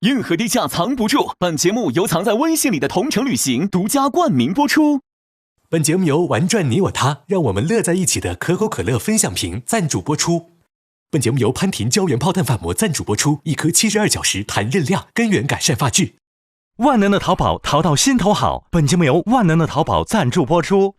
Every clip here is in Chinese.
硬核低价藏不住，本节目由藏在微信里的同城旅行独家冠名播出。本节目由玩转你我他，让我们乐在一起的可口可乐分享瓶赞助播出。本节目由潘婷胶原泡蛋发膜赞助播出，一颗72小时弹韧亮，根源改善发质。万能的淘宝，淘到心头好。本节目由万能的淘宝赞助播出。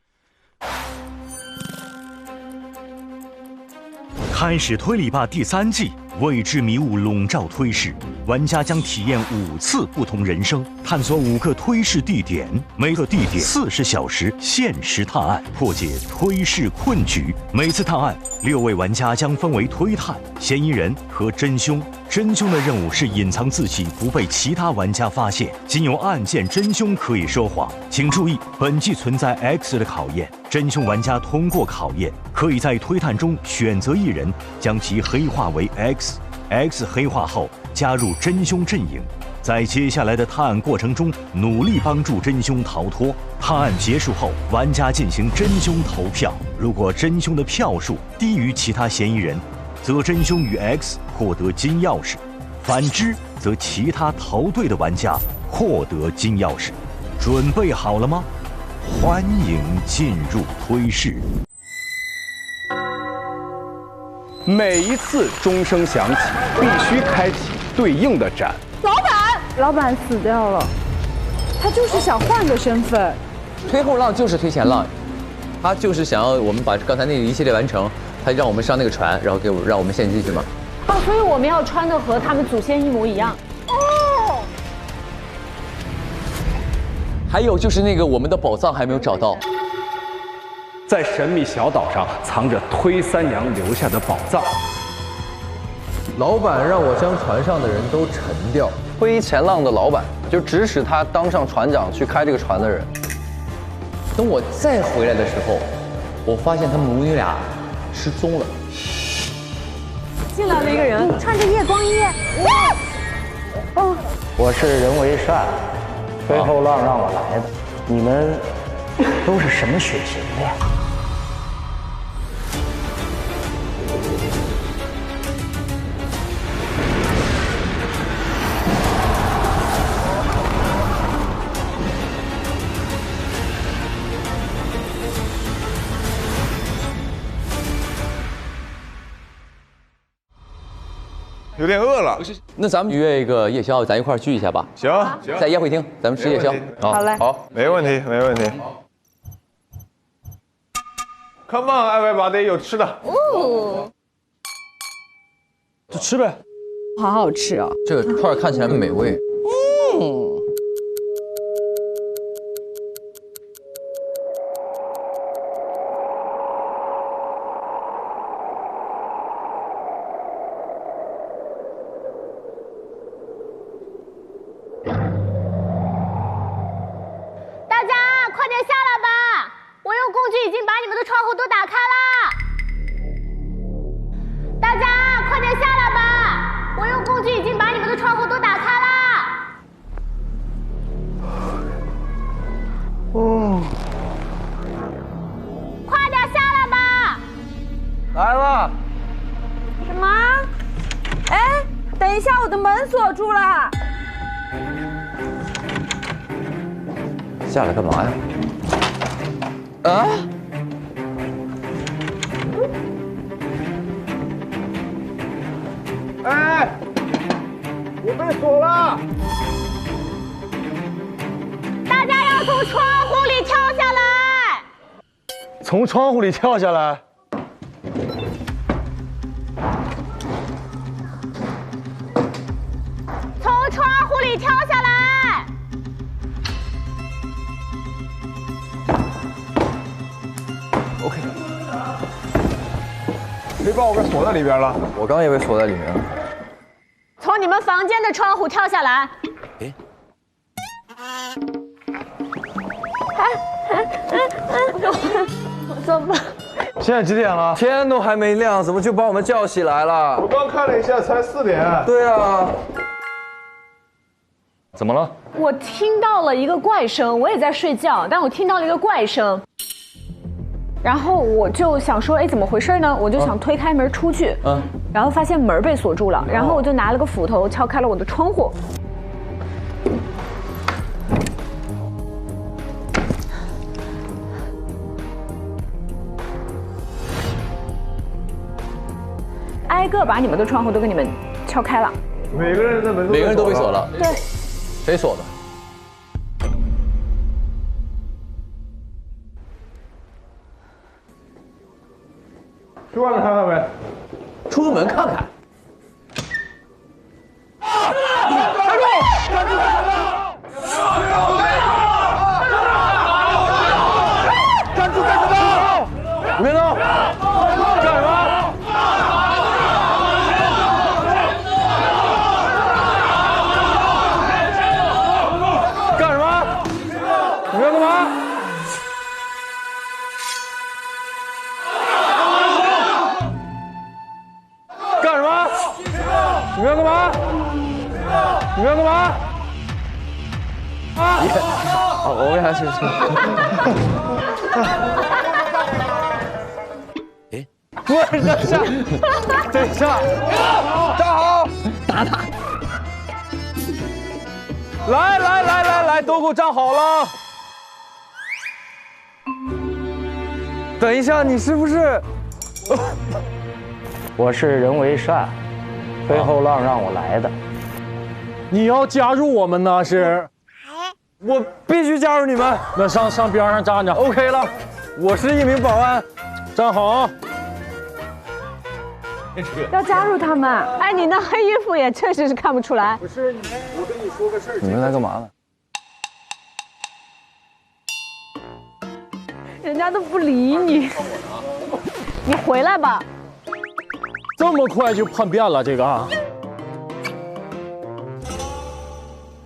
开始推理吧第3季，未知迷雾笼罩推事，玩家将体验5次不同人生，探索5个推事地点，每个地点40小时限时探案，破解推事困局。每次探案，6位玩家将分为推探、嫌疑人和真凶。真凶的任务是隐藏自己，不被其他玩家发现。仅有案件真凶可以说谎。请注意，本季存在 X 的考验。真凶玩家通过考验，可以在推探中选择一人，将其黑化为 X。X 黑化后，加入真凶阵营。在接下来的探案过程中，努力帮助真凶逃脱。探案结束后，玩家进行真凶投票。如果真凶的票数低于其他嫌疑人，则真凶与 X 获得金钥匙，反之则其他投对的玩家获得金钥匙。准备好了吗？欢迎进入推事。每一次钟声响起，必须开启对应的斩。老板死掉了，他就是想换个身份。推后浪就是推前浪，他就是想要我们把刚才那一系列完成，他让我们上那个船，然后让我们陷进去嘛。哦，所以我们要穿的和他们祖先一模一样。哦。还有就是那个我们的宝藏还没有找到，在神秘小岛上藏着推三娘留下的宝藏。老板让我将船上的人都沉掉。推前浪的老板就指使他当上船长去开这个船的人。等我再回来的时候，我发现他们母女俩失踪了。进来了一个人，穿着夜光衣。我是人为善，推后浪让我来的。你们都是什么血型的呀？有点饿了，那咱们约一个夜宵，咱一块儿聚一下吧。行，在宴会厅，咱们吃夜宵。好嘞，好，没问题，没问题。Come on， everybody， 有吃的。就吃呗。好好吃哦。这个串看起来美味。来了。什么？哎，等一下，我的门锁住了。下来干嘛呀？啊？哎，我被锁了。大家要从窗户里跳下来。从窗户里跳下来。从窗户里跳下来。OK。谁把我给锁在里边了？我刚也被锁在里面了。从你们房间的窗户跳下来。怎么？现在几点了？天都还没亮，怎么就把我们叫起来了？我刚看了一下，才4点。对啊。怎么了？我听到了一个怪声，我也在睡觉，但我听到了一个怪声。然后我就想说，哎，怎么回事呢？我就想推开门出去，然后发现门被锁住了，然后我就拿了个斧头敲开了我的窗户，挨个把你们的窗户都给你们敲开了。每个人的门都每个人都被锁了。对，谁锁的？去外面看看呗。出门看看。你别动！干什么？干什么？你们要干嘛？干什么？你们要干嘛？你们要干嘛？啊！我为啥是？不是，等一下，等一下，站好，打他！来，都给我站好了。等一下，你是不是？我是人为善，飞后浪让我来的。你要加入我们呢？是？我必须加入你们。那上边上站着。OK 了，我是一名保安，站好啊。要加入他们。哎，你那黑衣服也确实是看不出来。不是，我跟你说个事儿。你们来干嘛呢？人家都不理你，你回来吧。这么快就叛变了，这个啊！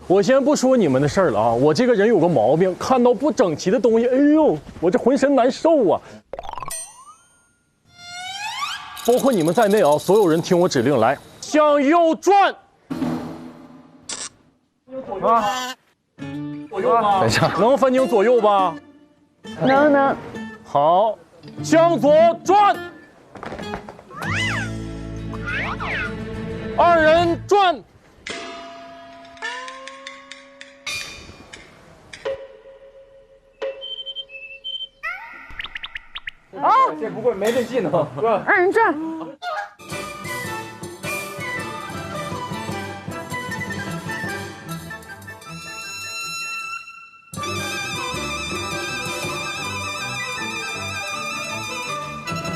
我先不说你们的事儿了啊，我这个人有个毛病，看到不整齐的东西，哎呦，我这浑身难受啊！包括你们在内啊，所有人听我指令，来，向右转。啊，左右吧，等一下，能分清左右吧？能。好，向左转。二人转。啊！这不会没这技能，是吧？二人转。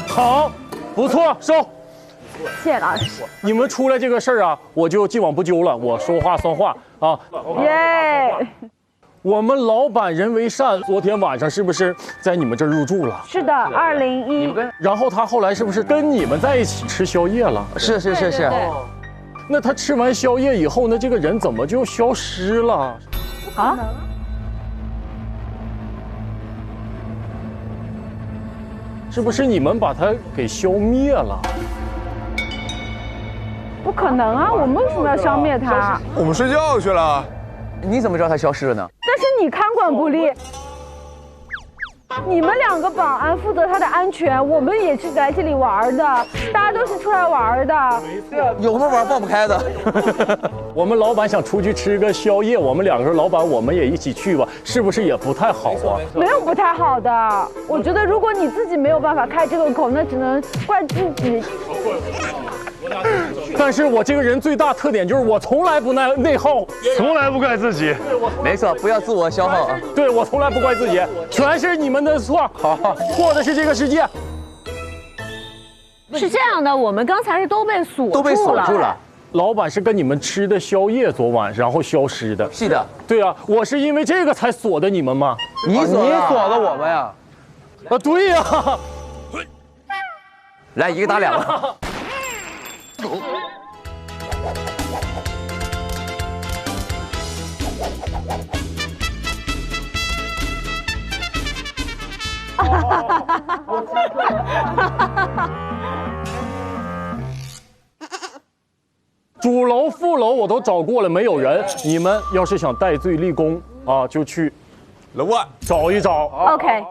好，不错，收。谢谢老师。你们出来这个事儿啊，我就既往不咎了，我说话算话啊。耶！我们老板人为善，昨天晚上是不是在你们这儿入住了？是的，201。然后他后来是不是跟你们在一起吃宵夜了？是。那他吃完宵夜以后呢，这个人怎么就消失了？啊？是不是你们把他给消灭了？不可能啊！我们为什么要消灭他？我们睡觉去了。你怎么知道他消失了呢？但是你看管不力，你们2个保安负责他的安全，我们也是来这里玩的，大家都是出来玩的。有什么玩放不开的？我们老板想出去吃个宵夜，我们2个说老板我们也一起去吧，是不是也不太好啊？没有不太好的，我觉得如果你自己没有办法开这个口，那只能怪自己。但是我这个人最大特点就是我从来不内耗，从来不怪自己。没错，不要自我消耗啊。对，我从来不怪自己，全是你们的错。好，错的是这个世界。是这样的，我们刚才是都被锁住了。老板是跟你们吃的宵夜，昨晚然后消失的。是的。对啊，我是因为这个才锁的你们吗？你锁的我们呀？啊，对呀。来，一个打2个。主楼、副楼我都找过了，没有人。你们要是想戴罪立功啊，就去楼外找一找。OK，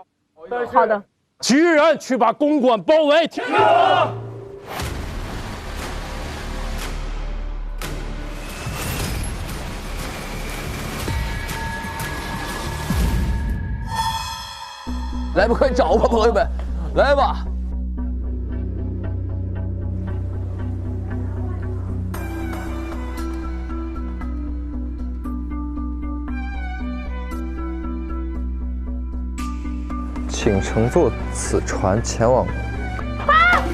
好的。其余人去把公馆包围。来吧，快找吧，朋友们，来吧。请乘坐此船前往。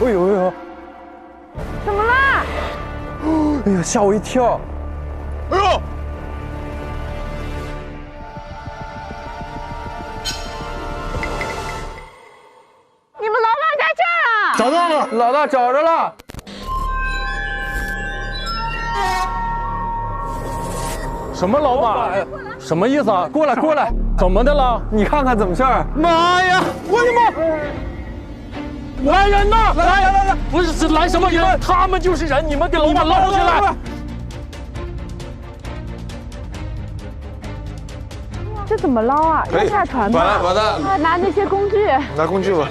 哎呦哎呦！怎么啦？哎呀，吓我一跳！哎呦！你们老板在这儿啊！找到了，老大找着了。什么老板？什么意思啊？过来过来，怎么的了？你看看怎么事儿？妈呀！我的妈！来人呐！来！不是来什么人？他们就是人，你们给老板捞起来！这怎么捞啊？要下船吧？完了，啊，拿那些工具。拿工具吧。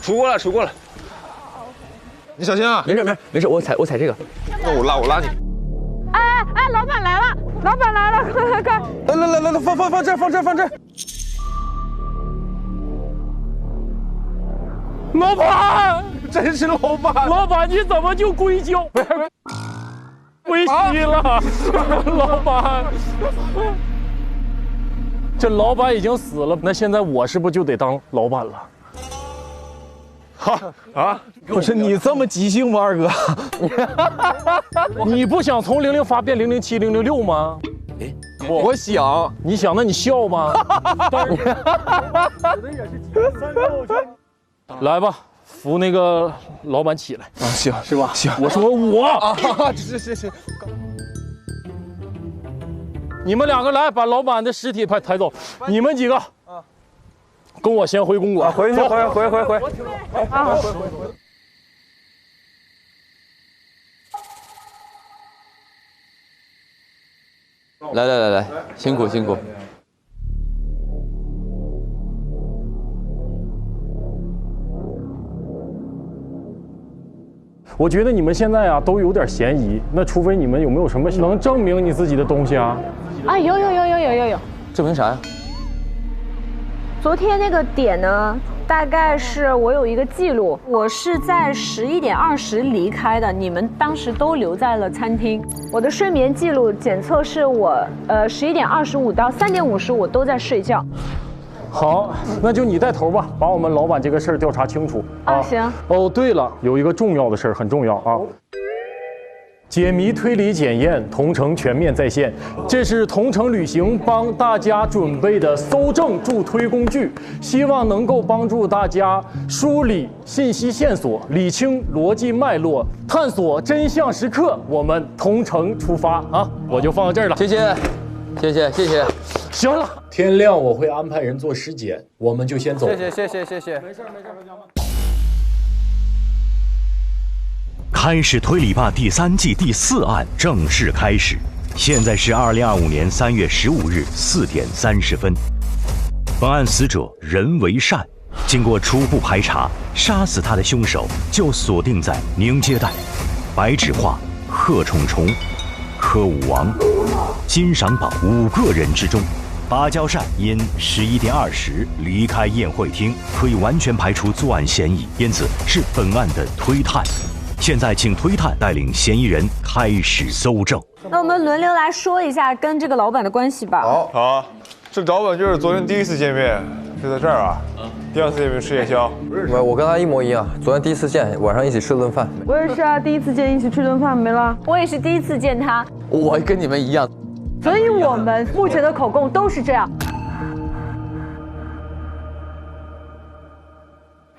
杵过来。你小心啊！没事，我踩这个。那我拉你。哎，老板来了，快！来，放这儿。老板，真是老板！老板你怎么就归咎？危险了，老板。这老板已经死了，那现在我是不是就得当老板了？好啊！不是你这么急性吗，二哥？你不想从00发变007、006吗？我想。你想，那你笑吗？来吧，扶那个老板起来啊，行，是吧？行，我说我啊，是。你们两个来，把老板的尸体抬走。你们几个跟我先回公馆。回去，回。啊，来，辛苦。我觉得你们现在啊都有点嫌疑，那除非你们有没有什么能证明你自己的东西啊？啊，有。证明啥呀？昨天那个点呢，大概是我有一个记录，我是在11点20离开的，你们当时都留在了餐厅。我的睡眠记录检测是我11点25到3点55都在睡觉。好，那就你带头吧，把我们老板这个事儿调查清楚啊。行。哦，对了，有一个重要的事儿，很重要啊。解谜推理检验，同城全面在线。这是同城旅行帮大家准备的搜证助推工具，希望能够帮助大家梳理信息线索，理清逻辑脉络，探索真相时刻。我们同城出发啊！我就放到这儿了，谢谢。行了，天亮我会安排人做尸检，我们就先走。谢谢。没事，回家吧。开始推理吧第3季第4案正式开始。现在是2025年3月15日4点30分。本案死者任为善，经过初步排查，杀死他的凶手就锁定在宁街带、白纸画、贺冲冲、柯武王、金赏宝5个人之中。芭蕉扇因11点20离开宴会厅，可以完全排除作案嫌疑，因此是本案的推探。现在请推探带领嫌疑人开始搜证。那我们轮流来说一下跟这个老板的关系吧。好，这老板就是昨天第一次见面，是在这儿啊。第2次见面吃夜宵。我跟他一模一样，昨天第一次见，晚上一起吃了顿饭。我也是啊，第一次见一起吃顿饭没了。我也是第一次见他。我跟你们一样。所以我们目前的口供都是这样。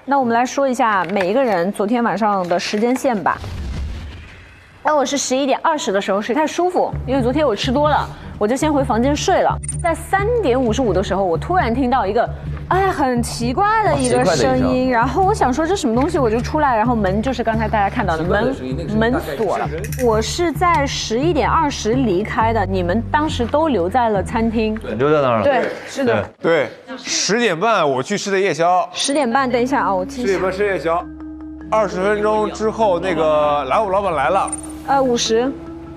那我们来说一下每一个人昨天晚上的时间线吧。那我是11点20的时候睡，太舒服，因为昨天我吃多了，我就先回房间睡了。在3点55的时候，我突然听到一个，很奇怪的一个声音，然后我想说这什么东西，我就出来，然后门就是刚才大家看到的门锁了。我是在11点20离开的，你们当时都留在了餐厅，留在那儿了。对，是的。对，10点半我去吃的夜宵。10点半，等一下啊，我记一下。10点半吃夜宵，20分钟之后那个老板来了。50。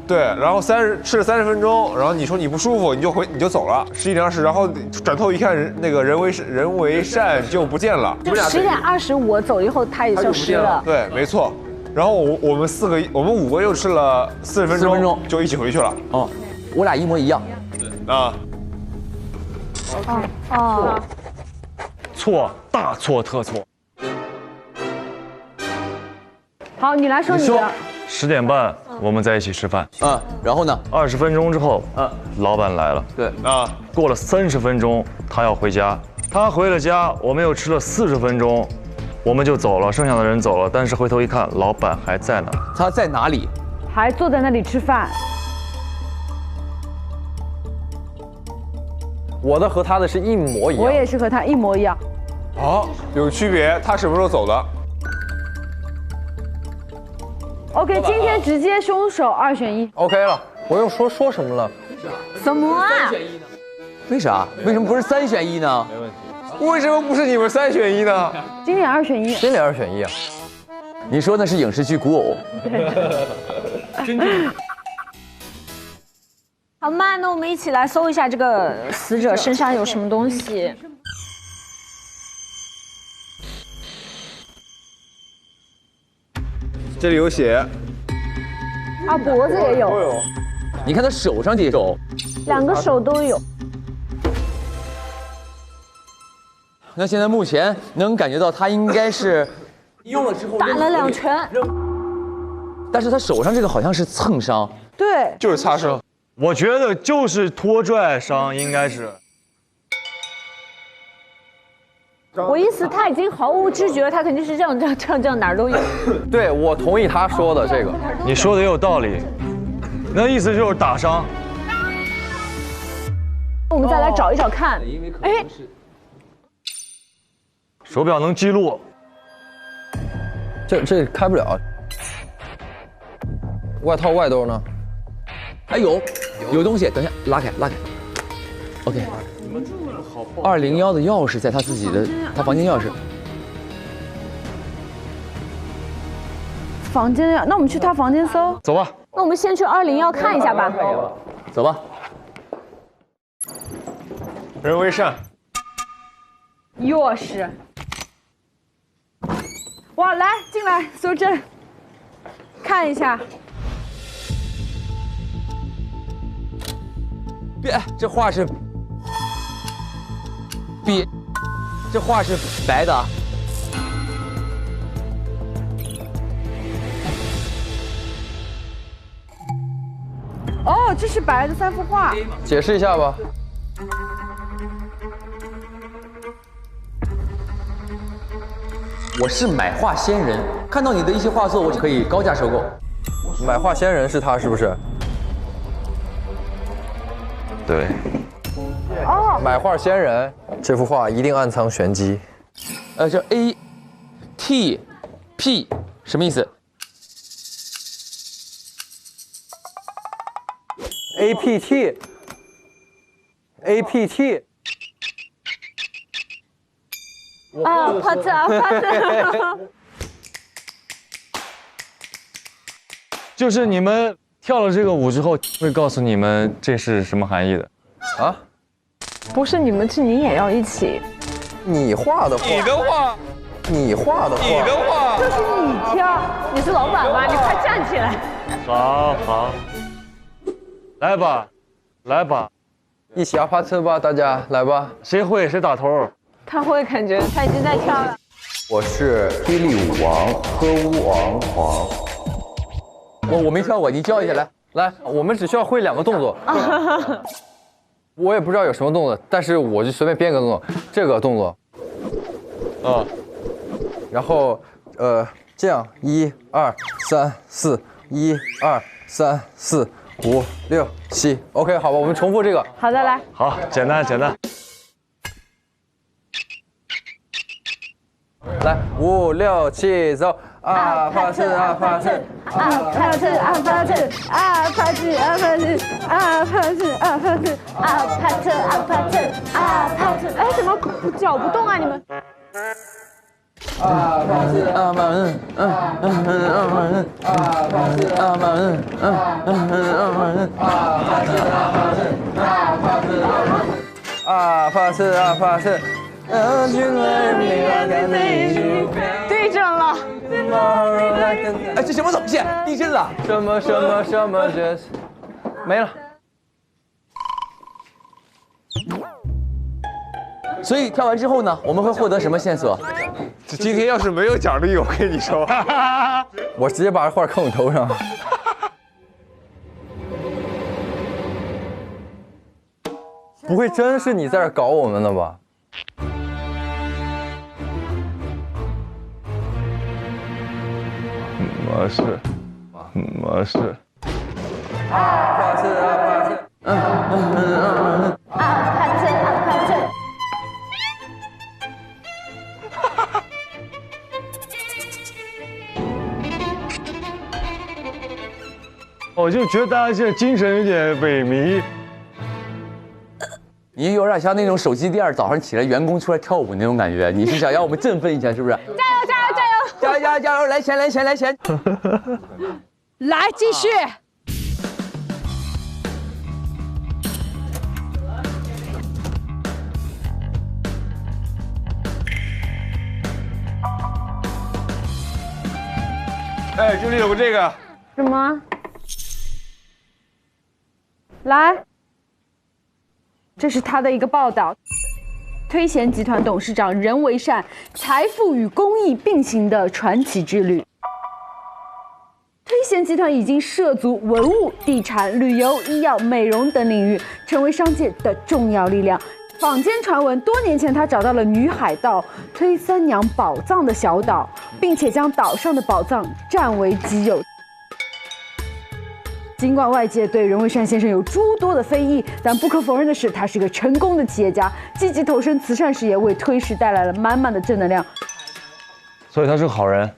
对，然后吃了30分钟，然后你说你不舒服，你就走了。11点20，然后转头一看，那个人为善就不见了。就10点20我走以后，他也消失了。对，没错。然后我们5个又吃了40分钟，就一起回去了。哦，我俩一模一样。啊，哦，错，大错特错。好，你来说你的。 10点半我们在一起吃饭。然后呢？20分钟之后，老板来了。对过了30分钟，他要回家。他回了家，我们又吃了40分钟，我们就走了，剩下的人走了。但是回头一看，老板还在呢。他在哪里？还坐在那里吃饭。我的和他的是一模一样。我也是和他一模一样。好，有区别。他什么时候走的？ OK， 今天直接凶手2选1。OK 了，我又说什么了？什么啊？为啥？为什么不是3选1呢？没问题。为什么不是你们3选1呢？经典2选1。经典2选1啊！你说那是影视剧古偶。好嘛，那我们一起来搜一下这个死者身上有什么东西。 这里有血，啊，脖子也有，你看他手上这种，2个手都有。那现在目前能感觉到他应该是用了之后打了2拳，但是他手上这个好像是蹭伤，对，就是擦伤。我觉得就是拖拽伤，应该是。 我意思他已经毫无知觉，他肯定是这样哪儿都有。对，我同意他说的这个。你说的也有道理，那意思就是打伤。我们再来找一找看。哎，手表能记录。这开不了。外套外兜呢？哎有东西，等一下拉开。OK。 201的钥匙在他自己的房间钥匙。房间那我们去他房间搜。走吧。那我们先去201看一下吧。走吧。人为善。钥匙。哇，来进来搜证，看一下。别，这画是。 这画是白的。哦，这是白的3幅画。解释一下吧。我是买画仙人，看到你的一些画作，我就可以高价收购。买画仙人是他是不是？对。 哦，买画仙人这幅画一定暗藏玄机。这 ATP 什么意思 ？APT。啊，帕特。就是你们跳了这个舞之后，会告诉你们这是什么含义的。啊？ 不是你们，是你也要一起。你画的画。你的画。你画的画。你的画。就是你挑，你是老板吧？你快站起来。好，来吧，一起阿帕特吧，大家来吧。谁会谁打头。他会感觉他已经在跳了。我是霹雳舞王歌巫王黄。我没跳过，你教一下来，我们只需要会2个动作。我也不知道有什么动作，但是我就随便编个动作，这个动作，然后这样1、2、3、4，1、2、3、4、5、6、7 ，OK， 好吧，我们重复这个。好的，来。好，简单。来，5、6、7，走。阿帕特，阿帕特，阿帕特，阿帕特，阿帕特，阿帕特，阿帕特，阿帕特，阿帕特，阿帕特，阿帕特。哎，怎么脚不动啊？你们？阿帕特，阿玛恩，阿帕特，阿玛恩，阿帕特，阿玛恩，阿帕特，阿帕特。对准了。哎，这什么东西？地震了？什么这？没了。所以跳完之后呢，我们会获得什么线索？今天要是没有奖励，我跟你说，我直接把这画扣你头上。不会真是你在这搞我们的吧？没事，没事。阿帕特，我就觉得大家现在精神有点萎靡。你有点像那种手机店早上起来员工出来跳舞那种感觉，你是想要我们振奋一下，是不是？加油加油加油！加油加油加油！来钱来钱来钱！来继续。哎，这里有个这个。什么？来，这是他的一个报道。推贤集团董事长任为善财富与公益并行的传奇之旅。推贤集团已经涉足文物、地产、旅游、医药、美容等领域，成为商界的重要力量。坊间传闻，多年前他找到了女海盗推三娘宝藏的小岛，并且将岛上的宝藏占为己有。尽管外界对任为善先生有诸多的非议，但不可否认的是，他是个成功的企业家，积极投身慈善事业，为推氏带来了满满的正能量。所以他是个好人。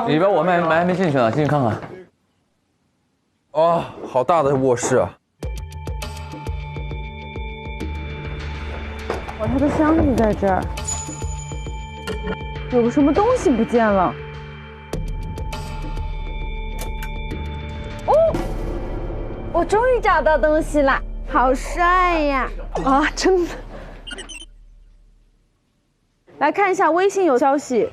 里边我们还没进去呢，进去看看。哦，好大的卧室啊！哇，他的箱子在这儿，有个什么东西不见了。哦，我终于找到东西了，好帅呀！啊，真的。来看一下微信有消息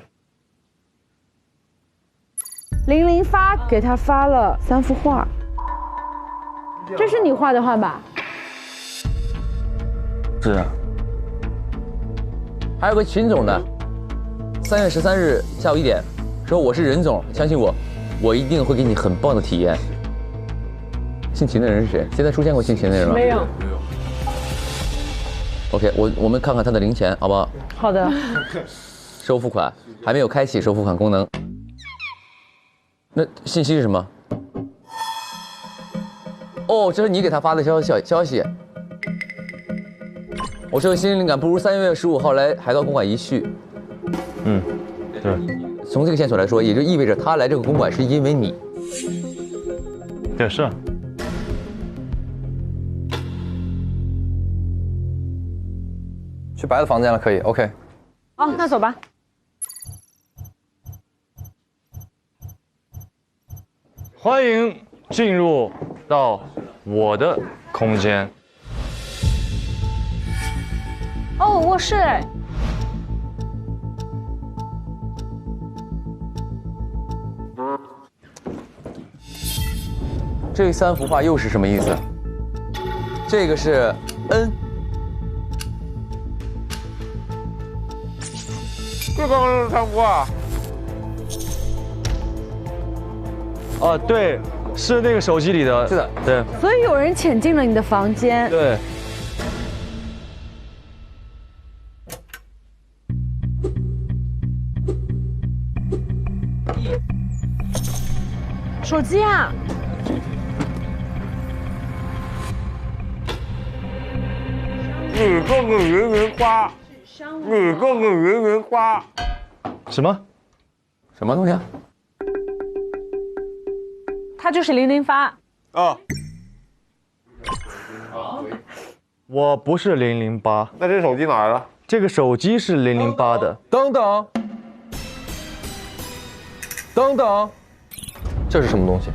，00发给他发了3幅画，这是你画的画吧？是啊。还有个秦总的，3月13日下午1点，说我是任总，相信我，我一定会给你很棒的体验。姓秦的人是谁？现在出现过姓秦的人吗？没有。OK， 我们看看他的零钱，好不好？好的。收付款还没有开启收付款功能。那信息是什么？哦，这是你给他发的消息。我这个新灵感不如3月15号来海盗公馆一叙。嗯，对。从这个线索来说，也就意味着他来这个公馆是因为你。对，是。去白的房间了，可以 ，OK。好，那走吧。欢迎进入到我的空间。哦，卧室哎。这3幅画又是什么意思？这个是 N。这刚刚是3幅画。啊，对，是那个手机里的。是的，对。所以有人潜进了你的房间。对。手机啊！你个个圆圆花，你个个圆圆花。什么？什么东西啊？他就是00发。啊。我不是008。那这手机哪来的？这个手机是008的。等等，等等，这是什么东西？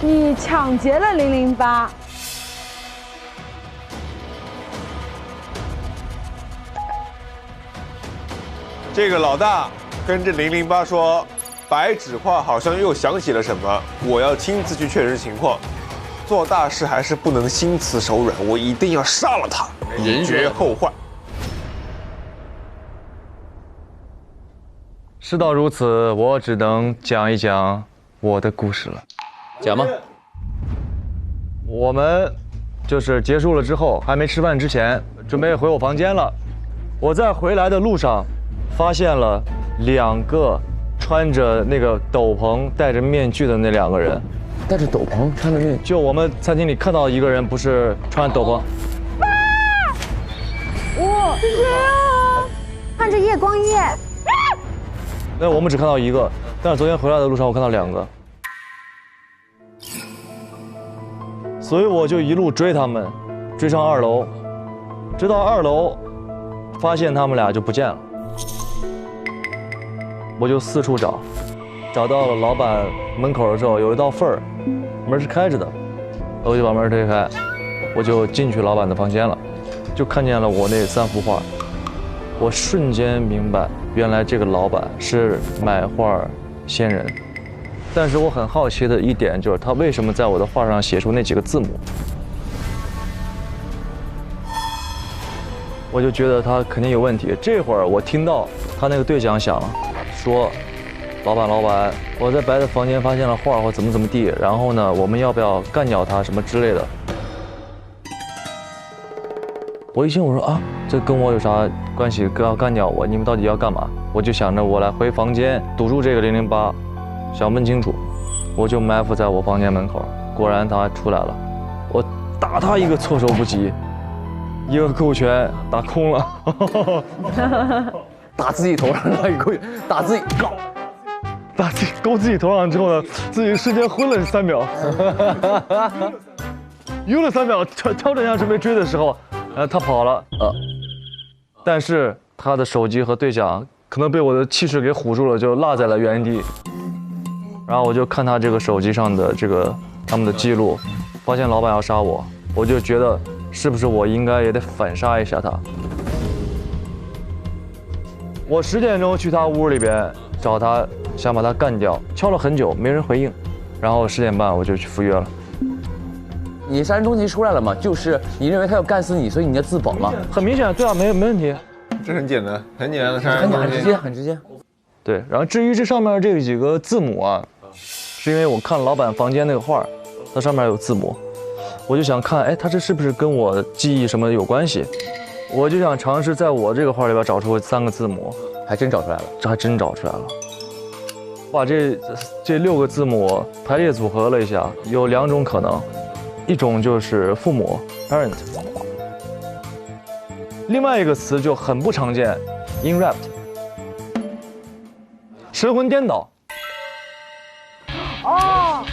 你抢劫了008。这个老大跟这008说，白纸画好像又想起了什么，我要亲自去确认情况。做大事还是不能心慈手软，我一定要杀了他，以绝后患。事到如此，我只能讲一讲我的故事了。讲吧。我们就是结束了之后，还没吃饭之前，准备回我房间了。我在回来的路上，发现了2个穿着那个斗篷、戴着面具的那2个人。戴着斗篷，穿着面具。就我们餐厅里看到一个人，不是穿斗篷。哇，是谁啊？看着夜光夜。那我们只看到一个，但是昨天回来的路上我看到2个。所以我就一路追他们，追上2楼，直到2楼，发现他们俩就不见了。我就四处找，找到了老板门口的时候，有一道缝儿，门是开着的，我就把门推开，我就进去老板的房间了，就看见了我那3幅画。我瞬间明白，原来这个老板是买画仙人。但是我很好奇的一点就是，他为什么在我的画上写出那几个字母？我就觉得他肯定有问题。这会儿我听到他那个对讲响了，说：“老板，我在白的房间发现了画或怎么地，然后呢，我们要不要干掉他什么之类的？”我一听我说啊，这跟我有啥关系？要干掉我？你们到底要干嘛？我就想着我来回房间堵住这个008。想问清楚，我就埋伏在我房间门口，果然他出来了，我打他一个措手不及，一个勾拳打空了，打自己头上了一个，打自己勾自己头上之后呢，自己瞬间昏了3秒，晕了3秒，调整一下准备追的时候，他跑了，但是他的手机和对讲可能被我的气势给唬住了，就落在了原地。然后我就看他这个手机上的他们的记录，发现老板要杀我，我就觉得是不是我应该也得反杀一下他。我10点钟去他屋里边找他，想把他干掉，敲了很久没人回应，然后10点半我就去赴约了。你杀人动机出来了吗？就是你认为他要干死你，所以你要自保吗？很明显，对啊，没问题。这很简单，很简单的杀人动机，很直接。对，然后至于这上面这几个字母啊，是因为我看老板房间那个画，它上面有字母，我就想看，哎，它这是不是跟我记忆什么有关系？我就想尝试在我这个画里边找出3个字母，还真找出来了，这还真找出来了。把这6个字母排列组合了一下，有2种可能，一种就是父母 parent， 另外一个词就很不常见 ，inwrapped。神魂颠倒。哦，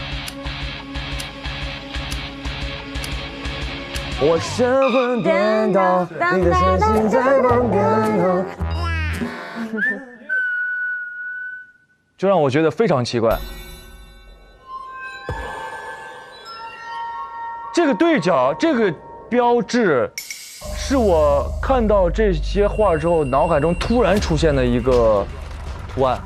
我神魂颠倒，你的身心在梦颠倒。就让我觉得非常奇怪。这个对角，这个标志，是我看到这些画之后，脑海中突然出现的一个图案。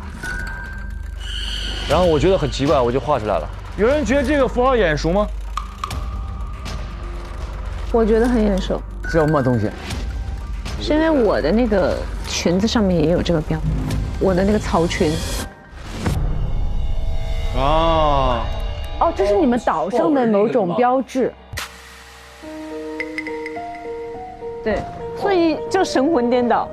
然后我觉得很奇怪，我就画出来了。有人觉得这个符号眼熟吗？我觉得很眼熟。是什么东西？是因为我的那个裙子上面也有这个标，我的那个草裙。哦，这是你们岛上的某种标志。对，所以就神魂颠倒。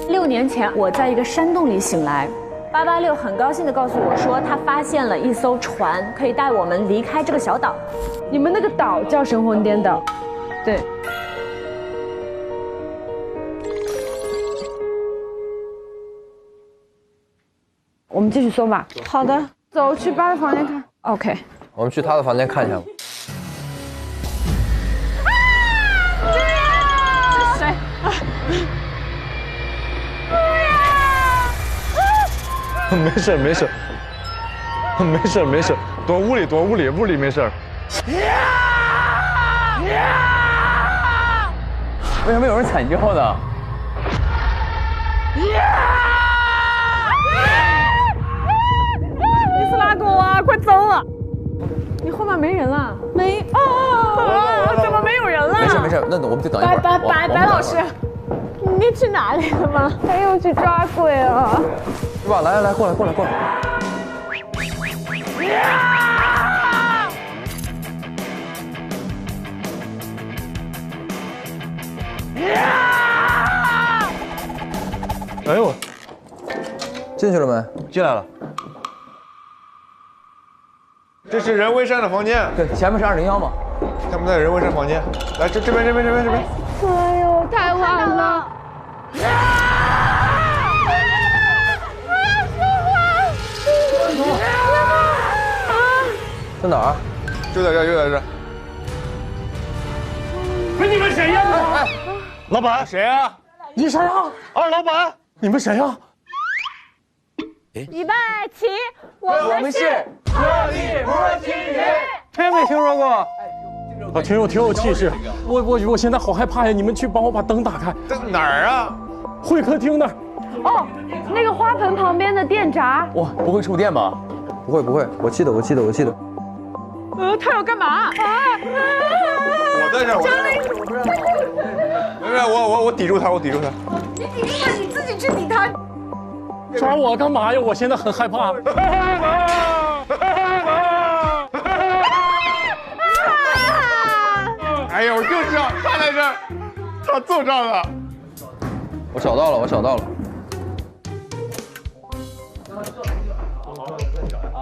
6年前，我在一个山洞里醒来。886很高兴地告诉我说，他发现了一艘船，可以带我们离开这个小岛。你们那个岛叫神魂颠倒，对。我们继续搜吧。好的，走去8的房间看。OK。我们去他的房间看一下吧。是谁？没事没事，没事没事，躲屋里躲屋里，屋里没事。为什么有人惨叫呢？狗啊，快走啊！你后面没人了？没怎么没有人了？没事，那我们就等一会儿。白老师，你去哪里了吗？还要去抓鬼啊？是吧？来，过来。哎呦，进去了没？进来了。这是人卫生的房间。对，前面是201嘛。他们在人卫生房间。来，这边。哎呦，太晚了！在哪儿？就在这。你们谁呀？老板，谁啊？你谁呀？二老板，你们谁呀？预备起，我们是特立摩青云。听没听说过？啊，挺有气势。我现在好害怕呀！你们去帮我把灯打开。灯哪儿啊？会客厅那儿。哦，那个花盆旁边的电闸。哇，不会触电吧？不会，我记得。他要干嘛？我在这儿，我抵住他。你抵住了，你自己去抵他。抓我干嘛呀？我现在很害怕。哎呦，就知道他在这儿，他坐这儿了。我找到了。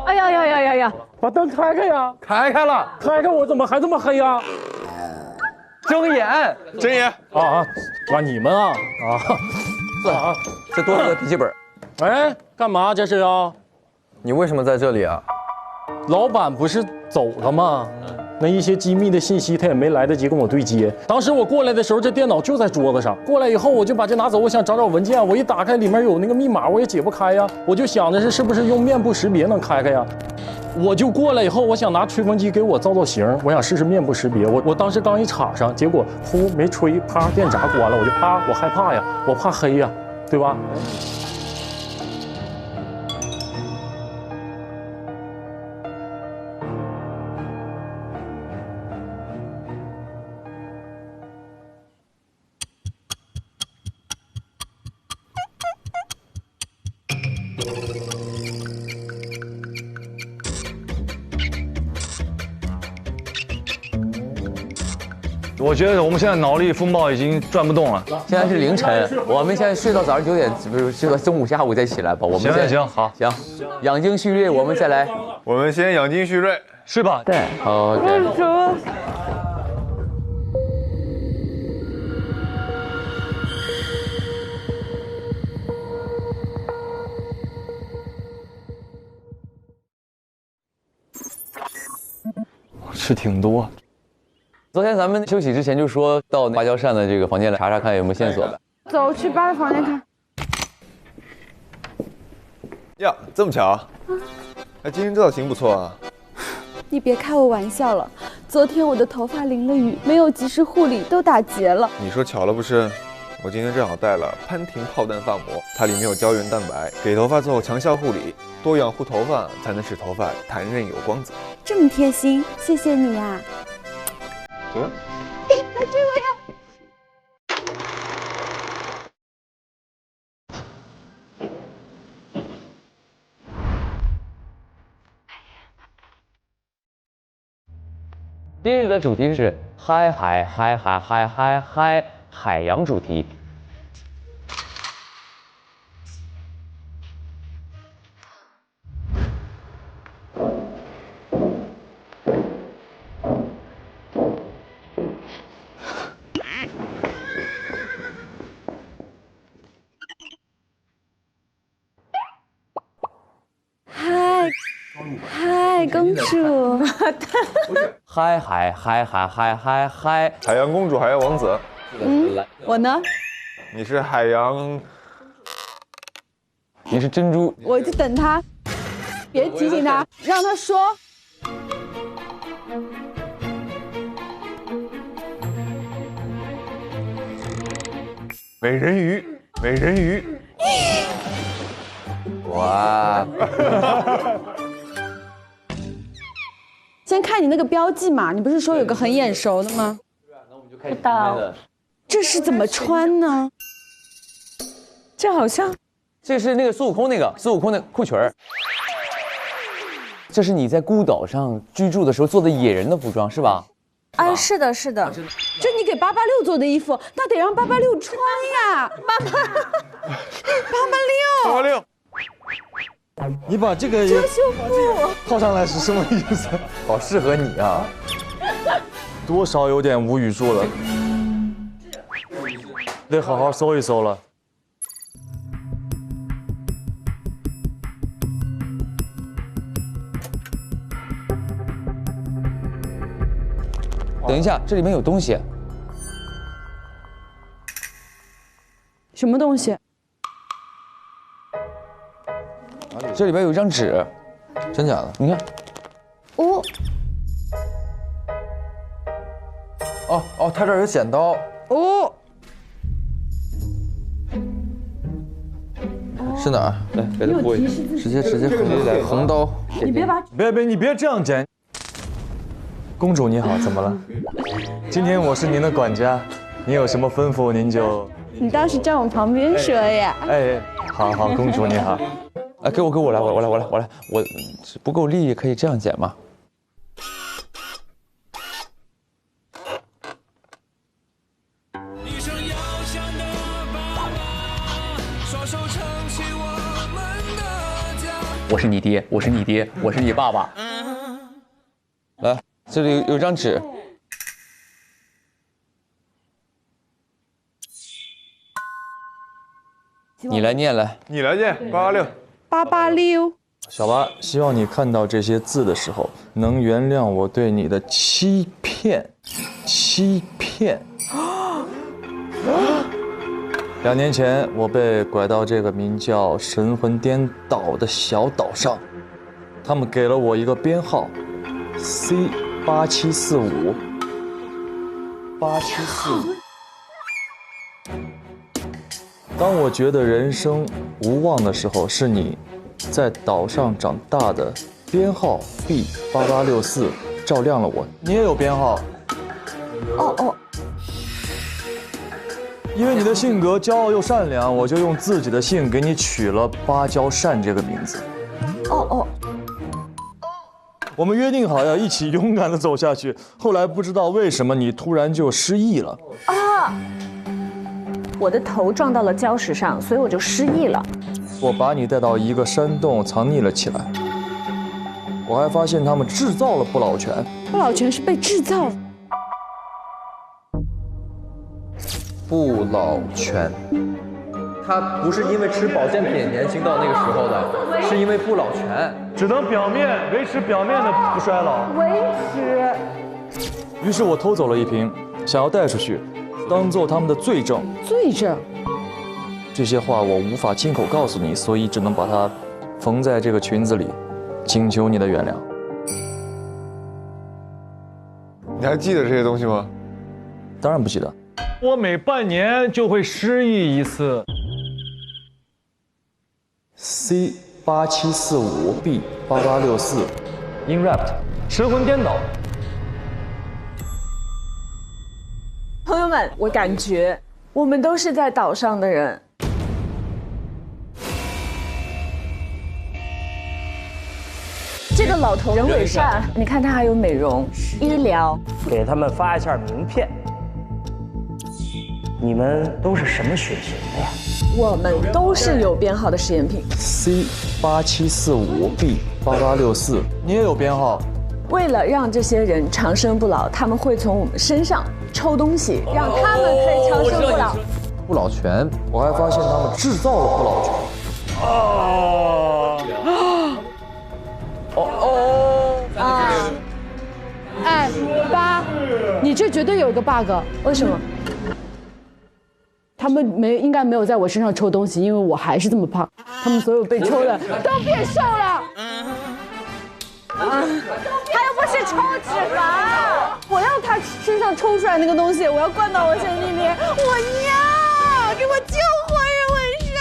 哎呀！把灯开开呀！开了，开开，我怎么还这么黑呀？睁眼。啊！你们啊！这多了个笔记本。哎，干嘛这是啊？你为什么在这里啊？老板不是走了吗？那一些机密的信息他也没来得及跟我对接。当时我过来的时候，这电脑就在桌子上。过来以后我就把这拿走，我想找文件，我一打开里面有那个密码，我也解不开呀。我就想着是不是用面部识别能开呀？我就过来以后，我想拿吹风机给我造型，我想试试面部识别。我当时刚一插上，结果呼没吹，啪电闸关了，我就我害怕呀，我怕黑呀，对吧？我觉得我们现在脑力风暴已经转不动了。现在是凌晨，我们现在睡到早上9点，不是睡到中午下午再起来吧？我们行，好，养精蓄锐，我们再来。我们先养精蓄锐，睡吧。对，好。吃挺多。昨天咱们休息之前就说到芭蕉扇的这个房间来查查看有没有线索呗。走，去爸的房间看。呀，这么巧？哎，今天这造型不错啊。你别开我玩笑了，昨天我的头发淋了雨，没有及时护理，都打结了。你说巧了不是？我今天正好带了潘婷炮弹发膜，它里面有胶原蛋白，给头发做强效护理，多养护头发才能使头发弹韧有光泽。这么贴心，谢谢你啊。这个今日的主题是嗨海洋主题。嗨，公主。嗨，海洋公主、海洋王子。我呢？你是海洋，你是珍珠。我就等他，别提醒他，让他说。美人鱼，美人鱼。哇！看你那个标记嘛，你不是说有个很眼熟的吗？不到，这是怎么穿呢？这好像这是那个孙悟空的裤裙儿。这是你在孤岛上居住的时候做的野人的服装是吧？哎，是的，是的，这你给886做的衣服，那得让886穿呀！886，你把这个遮羞布套上来是什么意思？好适合你啊！多少有点无语住了，得好好搜一搜了。等一下，这里面有东西。什么东西？这里边有一张纸，真假的？你看。哦。哦，他这儿有剪刀。哦。是哪儿？来，给他拨一下，直接横刀。你别把，你别这样剪。公主你好，怎么了？今天我是您的管家，您有什么吩咐您就……你倒是站我旁边说呀。哎，好，公主你好。哎，给我来，我不够力，可以这样剪吗？我是你爹，我是你爹，我是你爸爸。来，这里有张纸。你来念来，你来念886。小八，希望你看到这些字的时候，能原谅我对你的欺骗。2年前，我被拐到这个名叫神魂颠岛的小岛上，他们给了我一个编号 C8745。当我觉得人生无望的时候，是你在岛上长大的编号 B8864照亮了我。你也有编号？哦。因为你的性格骄傲又善良，我就用自己的姓给你取了芭蕉扇这个名字。哦。我们约定好要一起勇敢地走下去，后来不知道为什么你突然就失忆了。啊！我的头撞到了礁石上，所以我就失忆了。我把你带到一个山洞藏匿了起来，我还发现他们制造了不老泉。不老泉是被制造。不老泉，他不是因为吃保健品年轻到那个时候的，是因为不老泉，只能维持表面的不衰老。维持。于是我偷走了一瓶，想要带出去，当做他们的罪证。罪证。这些话我无法亲口告诉你，所以只能把它缝在这个裙子里，请求你的原谅。你还记得这些东西吗？当然不记得。我每半年就会失忆一次。C8745B8864 ，Inwrapped， 神魂颠倒。朋友们，我感觉我们都是在岛上的人。这个老头人伪善，你看他还有美容、医疗，给他们发一下名片。你们都是什么血型的呀？我们都是有编号的实验品。C8745B8864，你也有编号。为了让这些人长生不老，他们会从我们身上抽东西，让他们可以长生不老。不老泉，我还发现他们制造了不老泉。哎，8，你这绝对有个 bug， 为什么？他们应该没有在我身上抽东西，因为我还是这么胖。他们所有被抽的都变瘦了。他又不是抽脂肪，我要他身上抽出来那个东西，我要灌到我身体里，我要给我救活人纹身。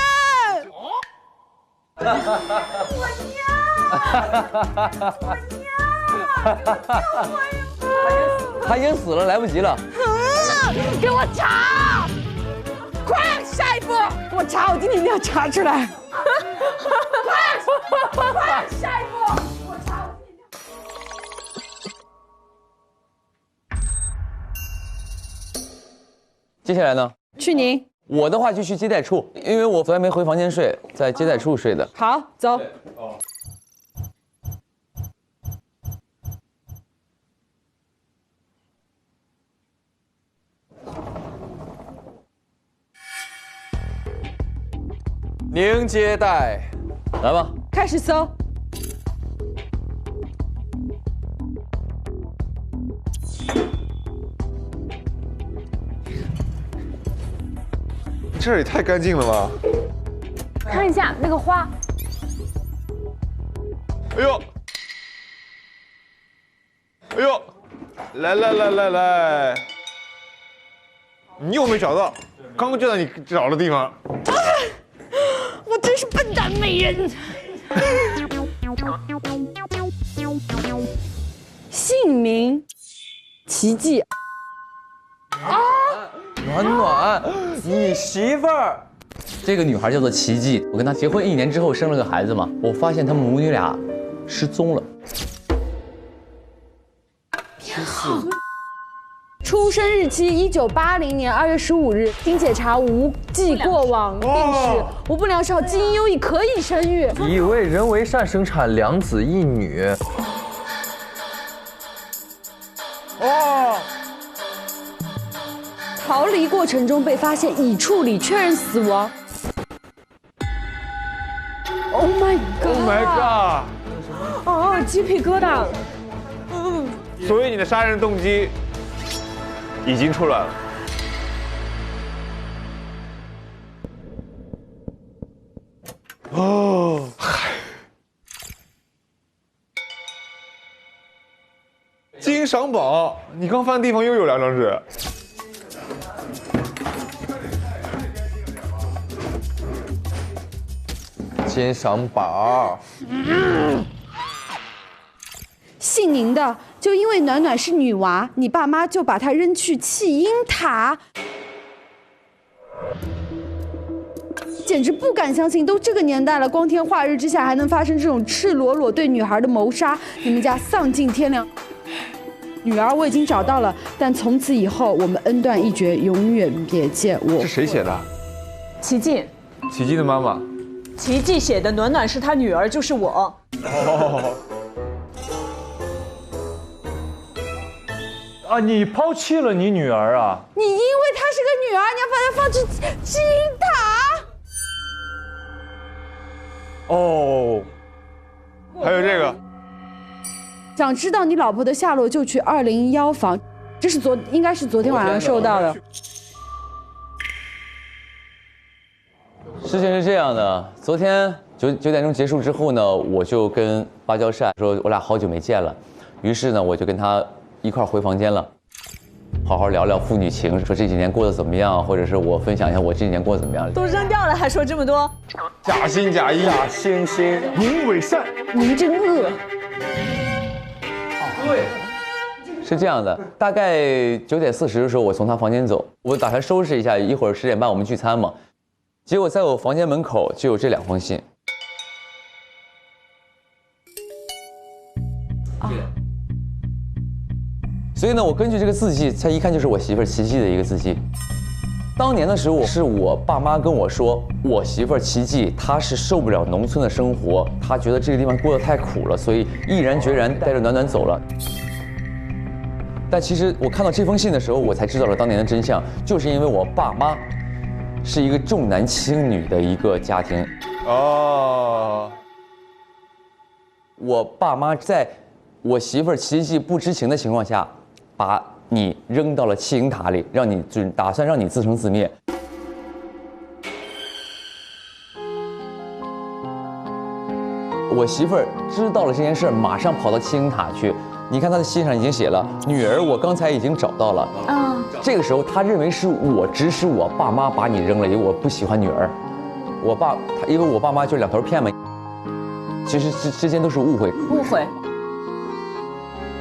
我要。他已经死了，来不及了。给我查！快，下一步，给我查！我今天一定要查出来。快，下一步，我查！接下来呢？去您。我的话就去接待处，因为我昨天没回房间睡，在接待处睡的。好，走。您接待，来吧。开始搜。这也太干净了吧！看一下那个花。哎呦，哎呦，来，你又没找到，刚刚就在你找的地方。我真是笨蛋美人。姓名：奇迹。啊！暖暖，你媳妇儿。这个女孩叫做奇迹，我跟她结婚1年之后生了个孩子嘛，我发现她们母女俩失踪了。编号。出生日期1980年2月15日，经检查无记过往病史，无不良嗜好，基因优异，可以生育。已为人为善生产2子1女。哦。逃离过程中被发现，已处理，确认死亡。Oh my god！Oh my god！ 哦，鸡皮疙瘩。所以你的杀人动机已经出来了。哦，嗨，金赏榜，你刚翻的地方又有2张纸。金赏宝。姓宁的，就因为暖暖是女娃，你爸妈就把她扔去弃婴塔。简直不敢相信，都这个年代了，光天化日之下还能发生这种赤裸裸对女孩的谋杀，你们家丧尽天良。女儿我已经找到了，但从此以后我们恩断义绝，永远别见我。是谁写的？奇迹。奇迹的妈妈。奇迹写的暖暖是他女儿，就是我。哦。啊，你抛弃了你女儿啊？你因为她是个女儿，你要把她放进基因塔。哦。还有这个。想知道你老婆的下落，就去201房。这是应该是昨天晚上收到的。事情是这样的，昨天9点钟结束之后呢，我就跟芭蕉扇说，我俩好久没见了，于是呢，我就跟他一块回房间了，好好聊聊父女情，说这几年过得怎么样，或者是我分享一下我这几年过得怎么样。都扔掉了还说这么多，假心假意，假惺惺，宁伪善，您真恶。对。是这样的，大概9点40的时候，我从他房间走，我打算收拾一下，一会儿10点半我们聚餐嘛。结果在我房间门口就有这2封信。啊。所以呢，我根据这个字迹，它一看就是我媳妇儿奇迹的一个字迹。当年的时候，是我爸妈跟我说，我媳妇儿奇迹她是受不了农村的生活，她觉得这个地方过得太苦了，所以毅然决然带着暖暖走了。但其实我看到这封信的时候，我才知道了当年的真相，就是因为我爸妈是一个重男轻女的一个家庭。哦。我爸妈在我媳妇儿奇迹不知情的情况下，把你扔到了弃婴塔里，让你打算让你自生自灭。我媳妇儿知道了这件事，马上跑到弃婴塔去。你看她的信上已经写了，女儿我刚才已经找到了。嗯。这个时候她认为是我指使我爸妈把你扔了，因为我不喜欢女儿。因为我爸妈就2头骗嘛。其实之间都是误会。误会。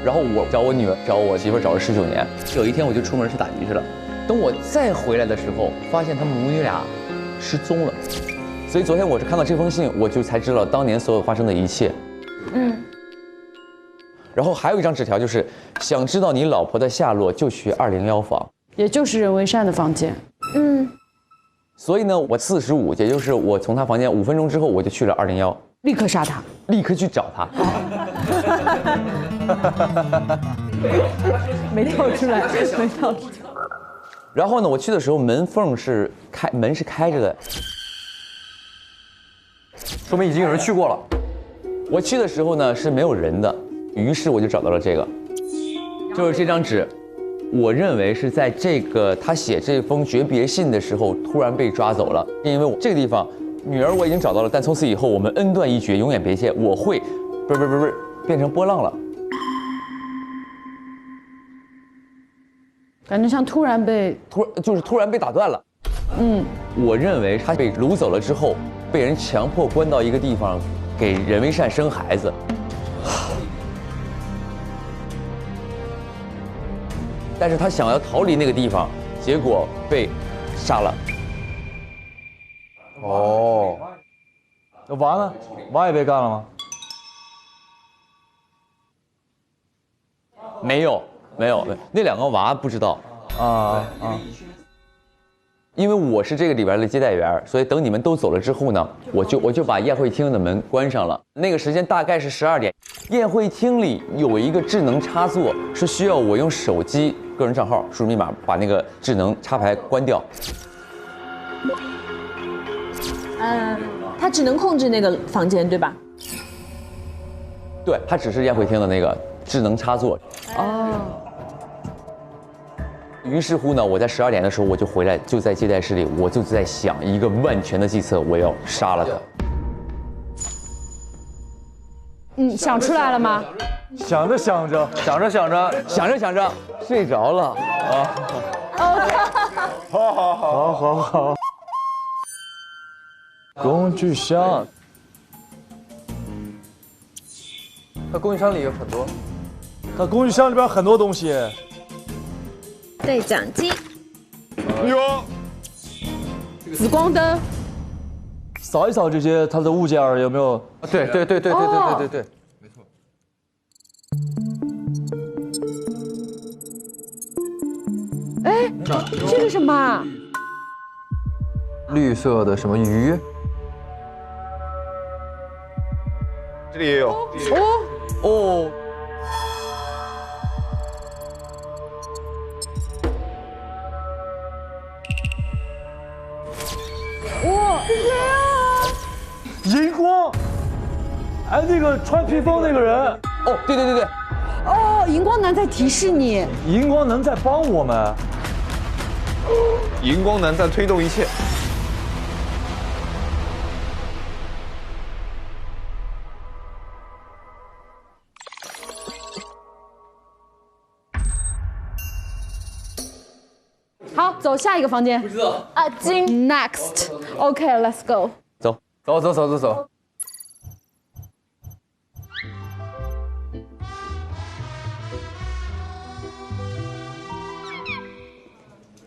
然后我找我女儿，找我媳妇儿找了19年。有一天我就出门去打鱼去了，等我再回来的时候，发现他们母女俩失踪了。所以昨天我是看到这封信，我就才知道当年所有发生的一切。然后还有一张纸条，就是想知道你老婆的下落，就去201房，也就是任为善的房间。所以呢，我45，也就是我从他房间5分钟之后，我就去了201，立刻杀他，立刻去找他。没跳出来，没跳出来。然后呢，我去的时候门是开着的，说明已经有人去过了。我去的时候呢是没有人的，于是我就找到了这个，就是这张纸。我认为是在他写这封诀别信的时候突然被抓走了，因为这个地方女儿我已经找到了，但从此以后我们恩断义绝，永远别见。我会变成波浪了，感觉像突然被打断了。我认为他被掳走了之后，被人强迫关到一个地方，给任为善生孩子。但是他想要逃离那个地方，结果被杀了。哦，那娃呢？娃也被干了吗？没有，那2个娃不知道。因为我是这个里边的接待员，所以等你们都走了之后呢，我就把宴会厅的门关上了。那个时间大概是12点。宴会厅里有一个智能插座，是需要我用手机个人账号输入密码把那个智能插排关掉。他只能控制那个房间，对吧？对，它只是宴会厅的那个智能插座。于是乎呢，我在12点的时候我就回来，就在接待室里，我就在想一个万全的计策，我要杀了他。想出来了吗？想着想着睡着了啊！好。工具箱，它工具箱里有很多，它工具箱里边很多东西。对讲机，哟，紫光灯，扫一扫这些它的物件有没有？对，没错。哎，这是什么？绿色的什么鱼？这里也有。哦。哇，是谁啊？荧光，哎，那个穿披风那个人。哦，对。哦，荧光男在提示你。荧光男在帮我们。荧光男在推动一切。好，走下一个房间。不知道啊，金 Next。OK，let's go。走。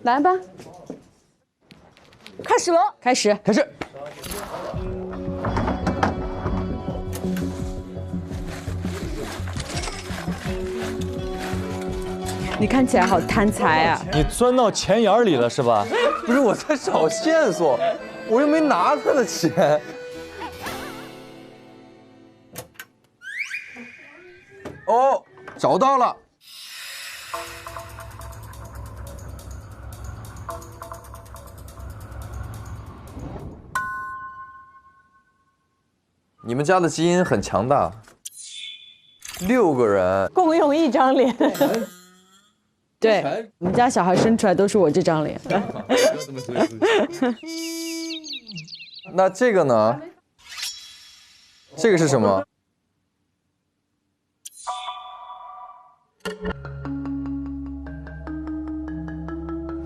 来吧，开始了。开始。你看起来好贪财啊！你钻到钱眼里了是吧？不是，我在找线索，我又没拿他的钱。哦，找到了。你们家的基因很强大，6个人共用一张脸。对，我们家小孩生出来都是我这张脸。那这个呢？这个是什么？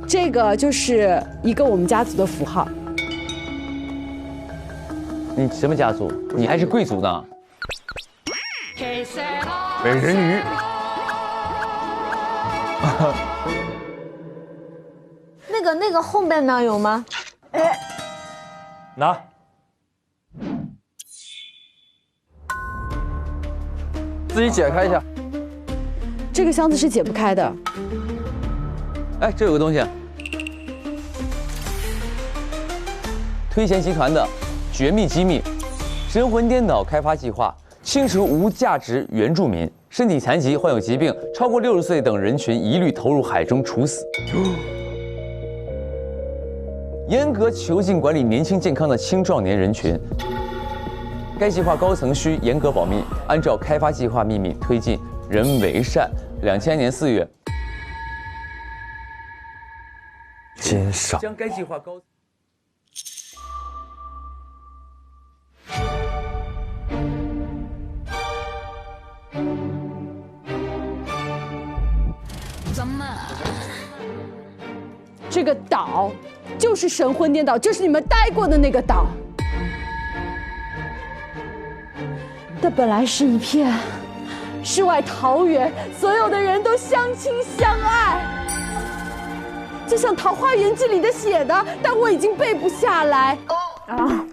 这个就是一个我们家族的符号。你什么家族？你还是贵族呢？美人鱼。那个后面呢有吗？哎，拿。自己解开一下。这个箱子是解不开的。哎，这有个东西，推贤集团的绝密机密，神魂颠倒开发计划，清除无价值原住民，身体残疾、患有疾病、超过60岁等人群一律投入海中处死。严格囚禁管理年轻健康的青壮年人群。该计划高层需严格保密，按照开发计划秘密推进。人为善，2000年4月，奸商将该计划高。这个岛就是神魂颠倒，就是你们待过的那个岛。它本来是一片世外桃源，所有的人都相亲相爱，就像《桃花源记》里的写的，但我已经背不下来啊。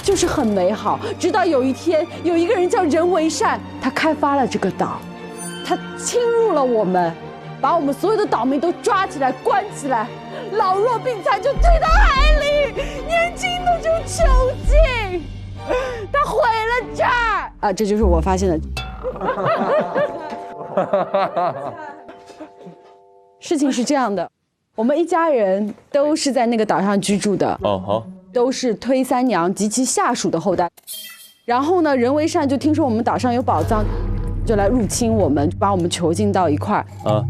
就是很美好，直到有一天，有一个人叫任为善，他开发了这个岛，他侵入了我们，把我们所有的岛民都抓起来关起来，老弱病残就推到海里，年轻的就囚禁，他毁了这儿啊！这就是我发现的。事情是这样的，我们一家人都是在那个岛上居住的。哦，好。都是推三娘及其下属的后代，然后呢，任为善就听说我们岛上有宝藏，就来入侵我们，把我们囚禁到一块儿。啊！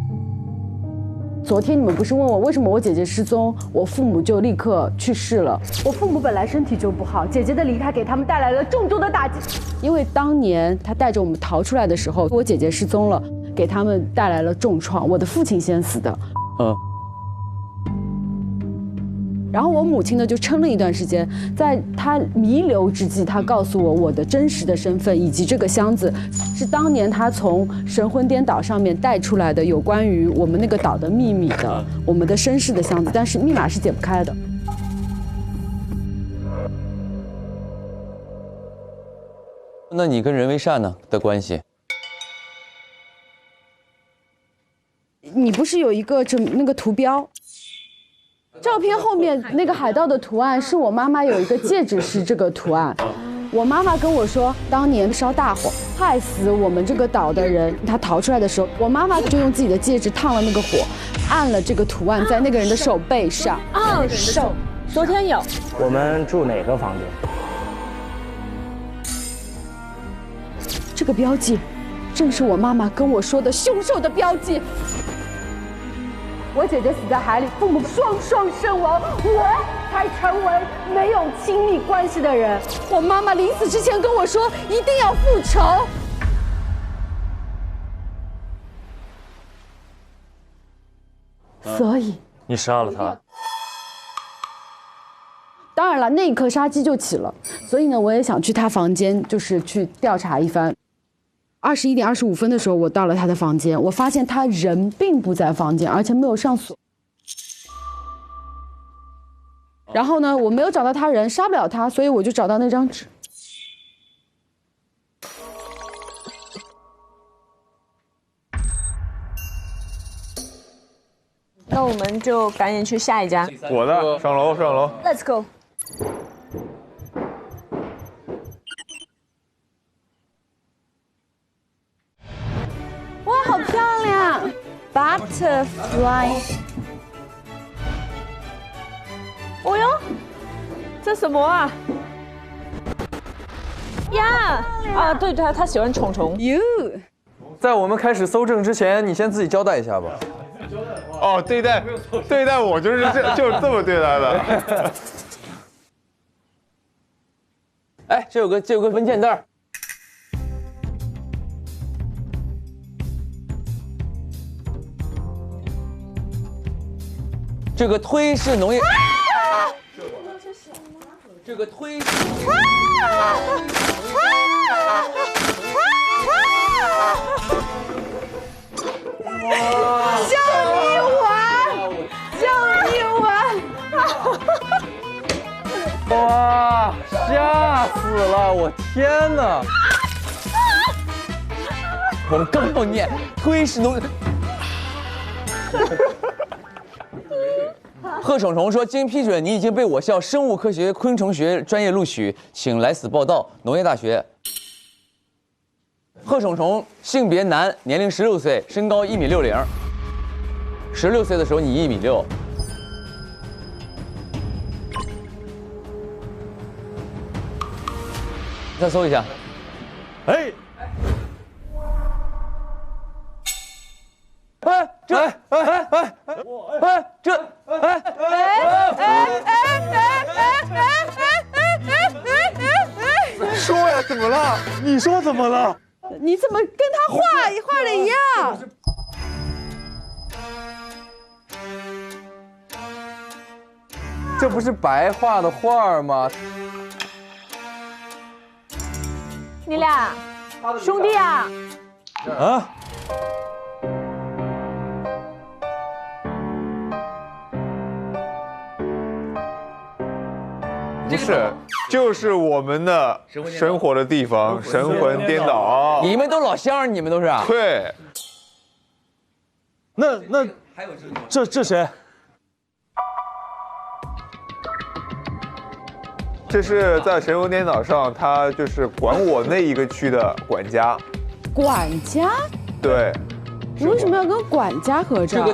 昨天你们不是问我为什么我姐姐失踪，我父母就立刻去世了？我父母本来身体就不好，姐姐的离开给他们带来了重重的打击。因为当年他带着我们逃出来的时候，我姐姐失踪了，给他们带来了重创。我的父亲先死的。嗯。然后我母亲呢就撑了一段时间，在她弥留之际，她告诉我的真实的身份，以及这个箱子是当年她从神魂颠岛上面带出来的有关于我们那个岛的秘密的，我们的身世的箱子，但是密码是解不开的。那你跟任为善呢的关系？你不是有一个那个图标？照片后面那个海盗的图案是我妈妈有一个戒指是这个图案，我妈妈跟我说，当年烧大火害死我们这个岛的人，他逃出来的时候，我妈妈就用自己的戒指烫了那个火，按了这个图案在那个人的手背上。啊，手，昨天有。我们住哪个房间？这个标记，正是我妈妈跟我说的凶手的标记。我姐姐死在海里，父母双双身亡，我才成为没有亲密关系的人。我妈妈临死之前跟我说，一定要复仇。所以你杀了他。当然了，那一刻杀机就起了，所以呢，我也想去他房间，就是去调查一番。21点25分的时候，我到了他的房间，我发现他人并不在房间，而且没有上锁。然后呢，我没有找到他人，杀不了他，所以我就找到那张纸。那我们就赶紧去下一家。我的，上楼，上楼。 Let's go。哇，好漂亮 ！Butterfly。哦哟，这什么啊？呀！啊，对，他喜欢虫虫。哟，在我们开始搜证之前，你先自己交代一下吧。哦，对待我就是这么对待的。哎，这有个文件袋。这个推式农业。这个推式。就一碗，就一碗。哇，吓死了！我天哪！我们刚要念推是农。贺宠宠说：“经批准，你已经被我校生物科学昆虫学专业录取，请来此报到。农业大学。”贺宠宠，性别男，年龄16岁，身高1.60米。16岁的时候你1.6米。再搜一下。哎。哎，这这说呀，怎么了？你说怎么了？你怎么跟他画的一样？这不是白画的画吗？你俩兄弟啊？啊？不是，就是我们的生活的地方，神魂颠倒。你们都老乡，你们都是？对。那这谁？这是在神魂颠倒上，他就是管我那一个区的管家。管家？对。你为什么要跟管家合照？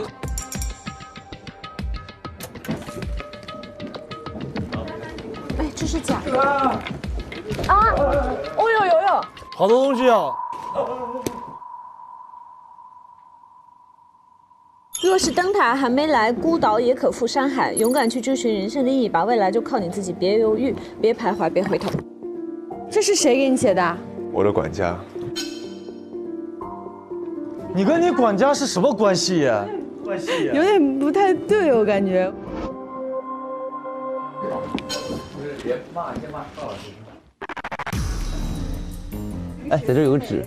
哎，这是假的啊！哦呦，好多东西啊！若是灯塔还没来，孤岛也可赴山海。勇敢去追寻人生的意义吧，未来就靠你自己，别犹豫，别徘徊，别回头。这是谁给你写的？我的管家。你跟你管家是什么关系呀？有点不太对，我感觉。不是，别骂，先骂邵老师。哎，在这有个纸。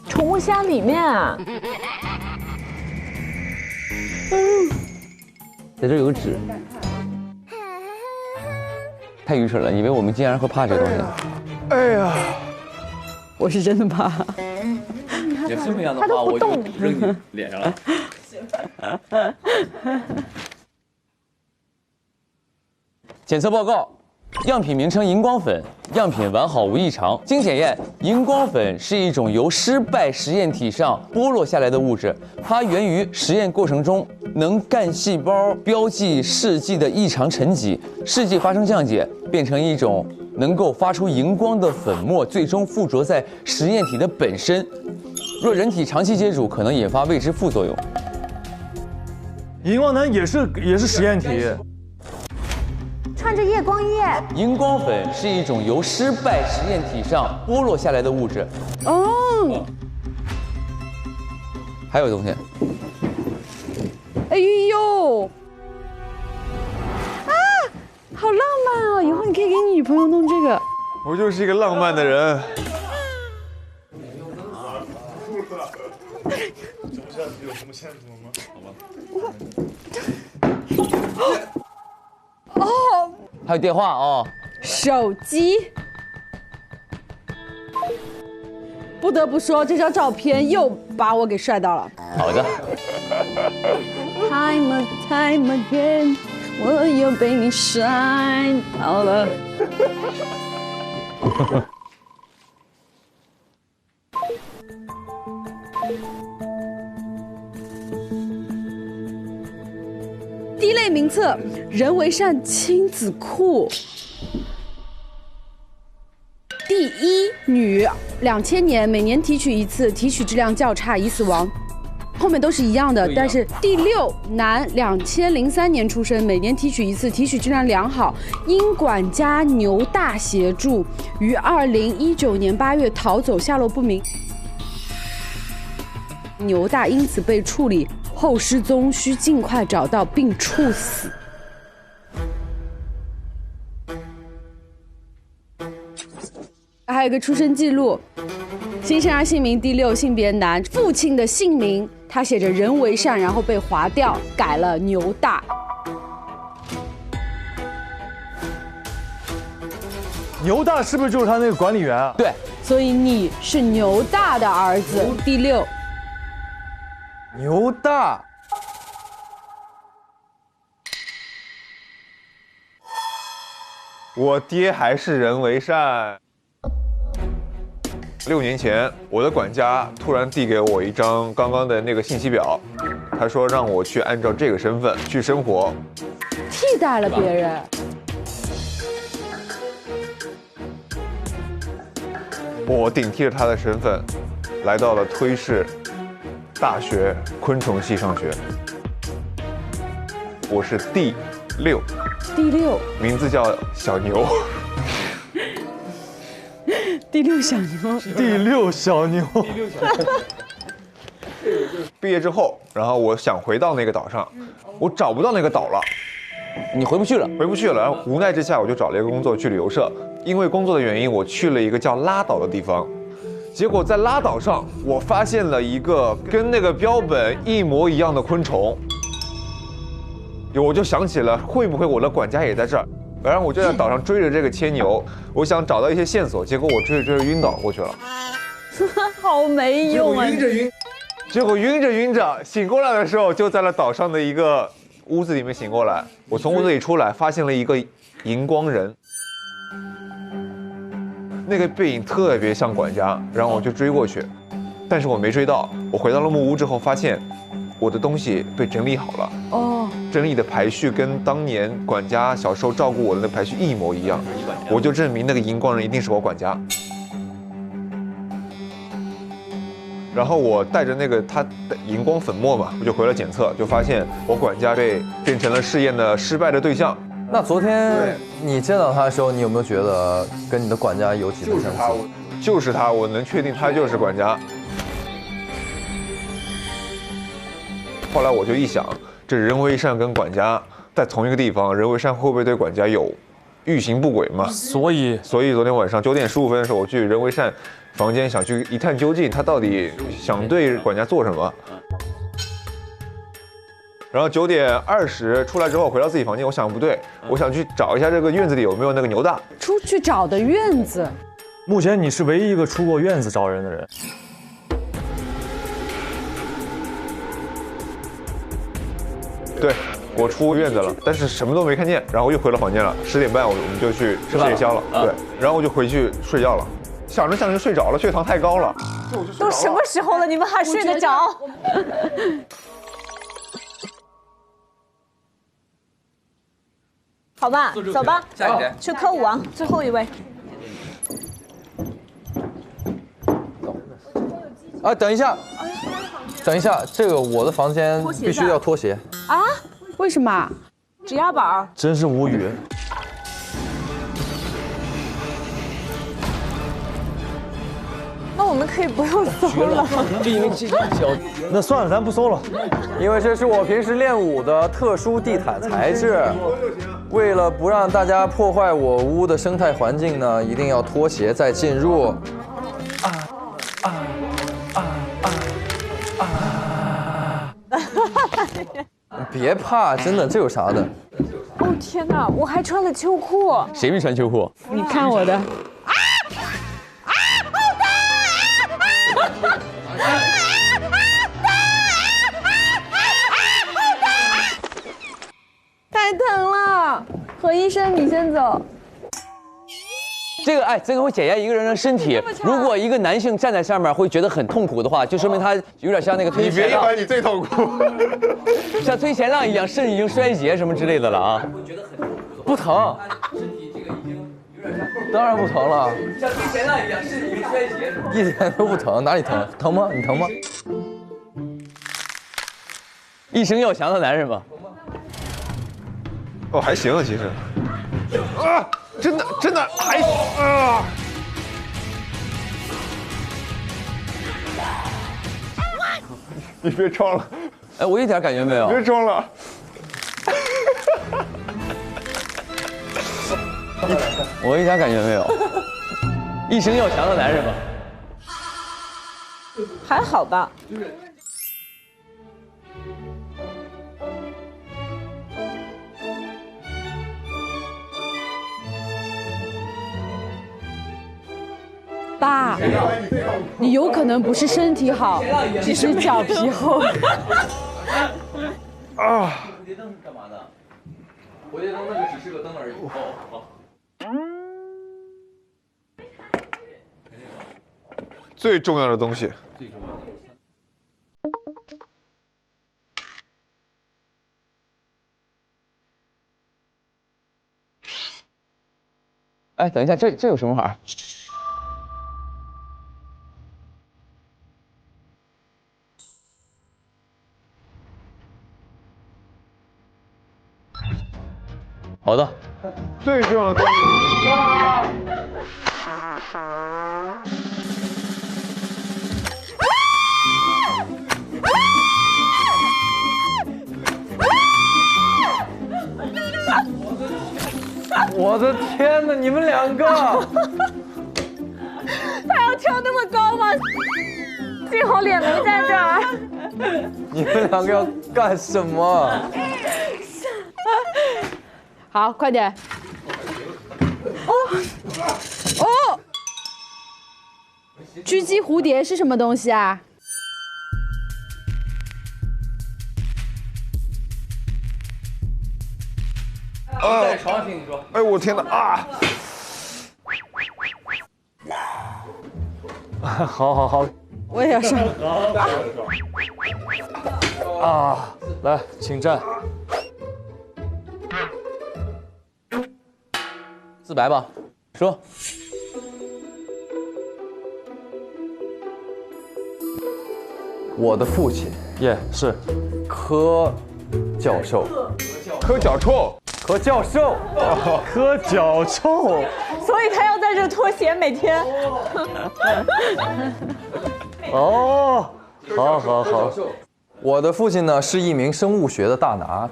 宠物箱里面啊。在这有个纸。太愚蠢了，以为我们竟然会怕这个东西。哎呀，我是真的怕。也是这样的话，我就扔你脸上了。检测报告：样品名称荧光粉，样品完好无异常。经检验，荧光粉是一种由失败实验体上剥落下来的物质，它源于实验过程中能干细胞标记试剂的异常沉积，试剂发生降解，变成一种能够发出荧光的粉末，最终附着在实验体的本身。若人体长期接触，可能引发未知副作用。荧光男也是实验体。穿着夜光液。荧光粉是一种由失败实验体上剥落下来的物质。哦。还有东西。哎呦！啊，好浪漫哦！以后你可以给你女朋友弄这个。我就是一个浪漫的人。有什么线索吗？好吧。哦。还有电话哦。手机。不得不说，这张照片又把我给帅到了。好的。Time and time again， 我又被你帅到了。第一类名册：人为善亲子库。第一女，2000年每年提取一次，提取质量较差，已死亡。后面都是一样的，但是第六男，2003年出生，每年提取一次，提取质量良好，因管家牛大协助，于2019年8月逃走，下落不明。牛大因此被处理，后失踪，需尽快找到并处死。还有一个出生记录，新生儿姓名第六，性别男，父亲的姓名它写着人为善，然后被划掉，改了牛大。牛大是不是就是他那个管理员啊？对，所以你是牛大的儿子。第6，牛大。我爹还是人为善。6年前，我的管家突然递给我一张刚刚的那个信息表，他说让我去按照这个身份去生活，替代了别人。我顶替了他的身份，来到了推市大学昆虫系上学。我是第6，名字叫小牛。第6小牛。第6小牛。毕业之后，然后我想回到那个岛上，我找不到那个岛了。你回不去了？回不去了。然后无奈之下，我就找了一个工作去旅游社。因为工作的原因，我去了一个叫拉岛的地方。结果在拉岛上，我发现了一个跟那个标本一模一样的昆虫。我就想起了，会不会我的管家也在这儿？然后我就在岛上追着这个牵牛，我想找到一些线索。结果我追着晕倒过去了。好没用啊！结果晕着晕着，醒过来的时候就在了岛上的一个屋子里面醒过来。我从屋子里出来，发现了一个荧光人。那个背影特别像管家，然后我就追过去，但是我没追到。我回到了木屋之后，发现我的东西被整理好了。哦，整理的排序跟当年管家小时候照顾我的那排序一模一样，我就证明那个荧光人一定是我管家。然后我带着那个他的荧光粉末嘛，我就回了检测，就发现我管家变成了试验的失败的对象。那昨天你见到他的时候，你有没有觉得跟你的管家有几分相似？就是他，我能确定他就是管家。后来我就一想，这人为善跟管家在同一个地方，人为善会不会对管家有欲行不轨嘛？所以昨天晚上9点15分的时候，我去人为善房间想去一探究竟，他到底想对管家做什么。然后9点20出来之后，回到自己房间，我想不对，我想去找一下这个院子里有没有那个牛大。出去找的院子。目前你是唯一一个出过院子找人的人。对，我出院子了，但是什么都没看见，然后又回了房间了。10点半我们就去吃夜宵了，对，然后我就回去睡觉了。想着就睡着了，血糖太高了。都什么时候了，你们还睡得着？好吧，走吧，下一节去科舞王，最后一位。啊，等一下，这个我的房间必须要脱鞋啊？为什么？指压板。真是无语。那我们可以不用搜了。那算了，咱不搜了，因为这是我平时练舞的特殊地毯材质。为了不让大家破坏我屋的生态环境呢，一定要脱鞋再进入。别怕，真的，这有啥的？哦天哪，我还穿了秋裤。谁没穿秋裤？你看我的。太疼了，何医生，你先走。这个会检验一个人的身体。如果一个男性站在上面会觉得很痛苦的话，就说明他有点像那个推前浪。你别一会儿你最痛苦，像推前浪一样，肾已经衰竭什么之类的了啊。不疼，当然不疼了。像推前浪一样，肾已经衰竭。一点都不疼，哪里疼？疼吗？你疼吗？一生要强的男人嘛。哦，还行啊，其实。啊，真的还啊！你别装了。哎，我一点感觉没有。别装了。我一点感觉没有。一生要强的男人嘛。还好吧。爸，你有可能不是身体好，只是脚皮厚。啊！蝴蝶灯是干嘛的？蝴蝶灯那个只是个灯而已。哦，最重要的东西。最重要的。哎，等一下，这有什么玩意儿？好的。最重要的东西。我的天哪！你们两个，他要跳那么高吗？幸好脸没在这儿。你们两个要干什么？好，快点。哦，狙击蝴蝶是什么东西啊？在床上听你说。哎，我天哪啊！好，我也要上。啊，来，请站。自白吧，说。我的父亲，是柯教授，科脚臭，柯教授，柯脚臭，所以他要在这脱鞋每天。哦，好。我的父亲呢是一名生物学的大拿，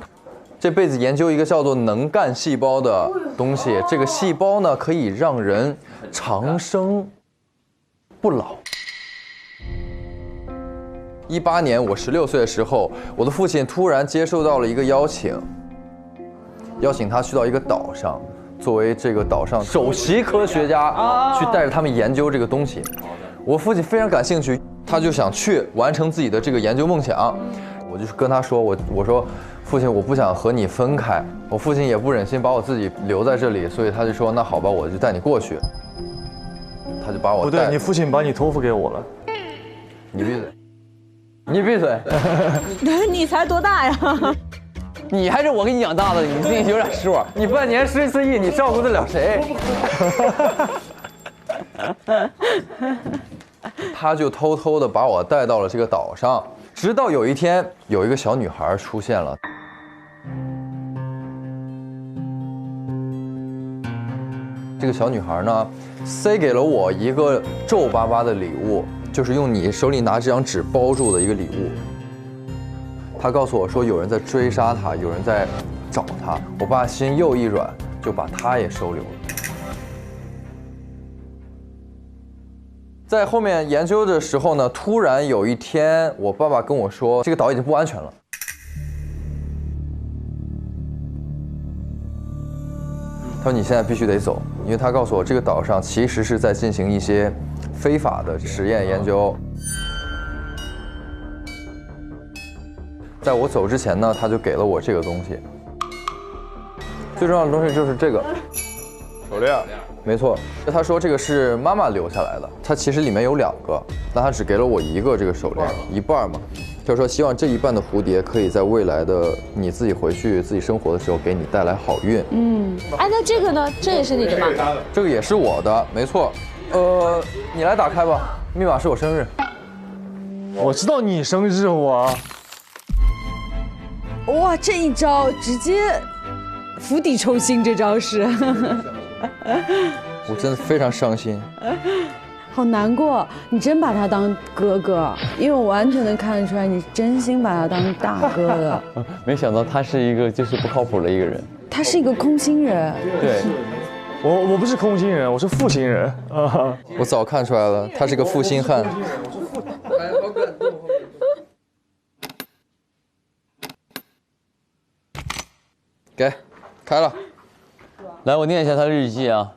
这辈子研究一个叫做能干细胞的东西。这个细胞呢可以让人长生不老。18年，我16岁的时候，我的父亲突然接受到了一个邀请他去到一个岛上，作为这个岛上首席科学家，去带着他们研究这个东西。我父亲非常感兴趣，他就想去完成自己的这个研究梦想。我就跟他说，我说父亲，我不想和你分开。我父亲也不忍心把我自己留在这里，所以他就说那好吧，我就带你过去。他就把我不对，你父亲把你托付给我了。你闭嘴！你闭嘴！你才多大呀？你还是我给你养大的，你自己有点数。你半年14次亿，你照顾得了谁？他就偷偷的把我带到了这个岛上，直到有一天，有一个小女孩出现了。这个小女孩呢，塞给了我一个皱巴巴的礼物，就是用你手里拿这张纸包住的一个礼物。她告诉我说，有人在追杀她，有人在找她。我爸心又一软，就把她也收留了。在后面研究的时候呢，突然有一天，我爸爸跟我说，这个岛已经不安全了。他说你现在必须得走，因为他告诉我，这个岛上其实是在进行一些非法的实验研究。在我走之前呢，他就给了我这个东西。最重要的东西就是这个手链。没错，他说这个是妈妈留下来的，它其实里面有2个，但他只给了我1个这个手链，一半嘛。他说希望这一半的蝴蝶可以在未来的你自己回去自己生活的时候给你带来好运。哎，那这个呢？这也是你的吗？这个也是我的，没错。你来打开吧，密码是我生日。我知道你生日我。哇，这一招直接釜底抽薪，这招是。我真的非常伤心，好难过。你真把他当哥哥，因为我完全能看得出来，你真心把他当大哥的。没想到他是一个就是不靠谱的一个人。他是一个空心人。对，我不是空心人，我是负心人。我早看出来了，他是个负心汉。给，开了。来，我念一下他的日记啊。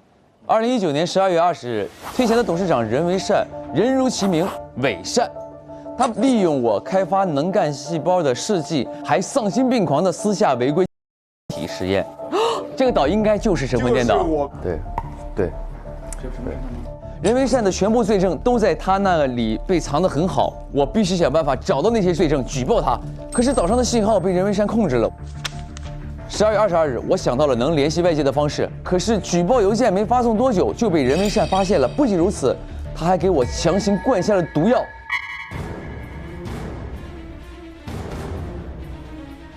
2019年12月20日，退贤的董事长任为善，人如其名，伪善。他利用我开发能干细胞的事迹，还丧心病狂的私下违规体实验。这个岛应该就是神魂颠倒。对，对。任为善的全部罪证都在他那里被藏得很好，我必须想办法找到那些罪证，举报他。可是岛上的信号被任为善控制了。12月22日，我想到了能联系外界的方式，可是举报邮件没发送多久就被任为善发现了。不仅如此，他还给我强行灌下了毒药。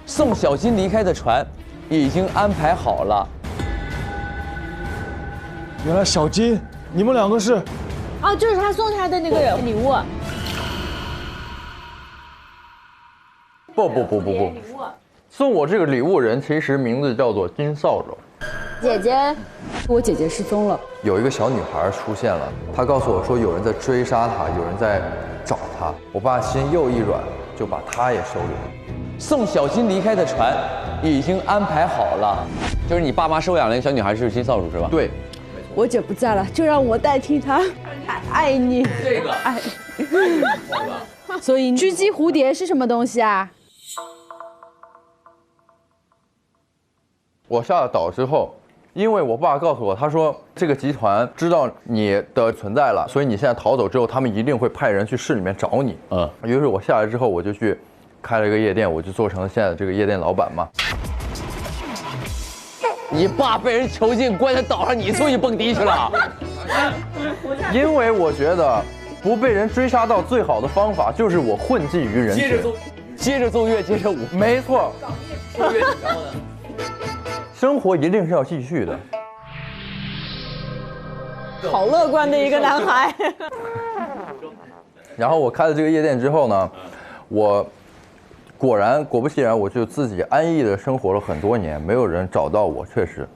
送小金离开的船已经安排好了。原来小金，你们两个是？哦，就是他送他的那个礼物。不，送我这个礼物人其实名字叫做金扫帚。姐姐，我姐姐失踪了。有一个小女孩出现了，她告诉我说有人在追杀她，有人在找她。我爸心又一软，就把她也收留了。送小金离开的船已经安排好了，就是你爸妈收养了一个小女孩，是金扫帚是吧？对，我姐不在了，就让我代替她。爱你，这个爱。所以狙击蝴蝶是什么东西啊？我下了岛之后，因为我爸告诉我，他说这个集团知道你的存在了，所以你现在逃走之后，他们一定会派人去市里面找你。于是我下来之后，我就去开了一个夜店，我就做成了现在的这个夜店老板嘛。你爸被人囚禁关在岛上，你出去蹦迪去了？因为我觉得不被人追杀到最好的方法就是我混迹于人群。接着奏乐，接着舞。没错。奏乐，然后呢？生活一定是要继续的。好乐观的一个男孩。然后我开了这个夜店之后呢，我果不其然，我就自己安逸的生活了很多年，没有人找到我，确实。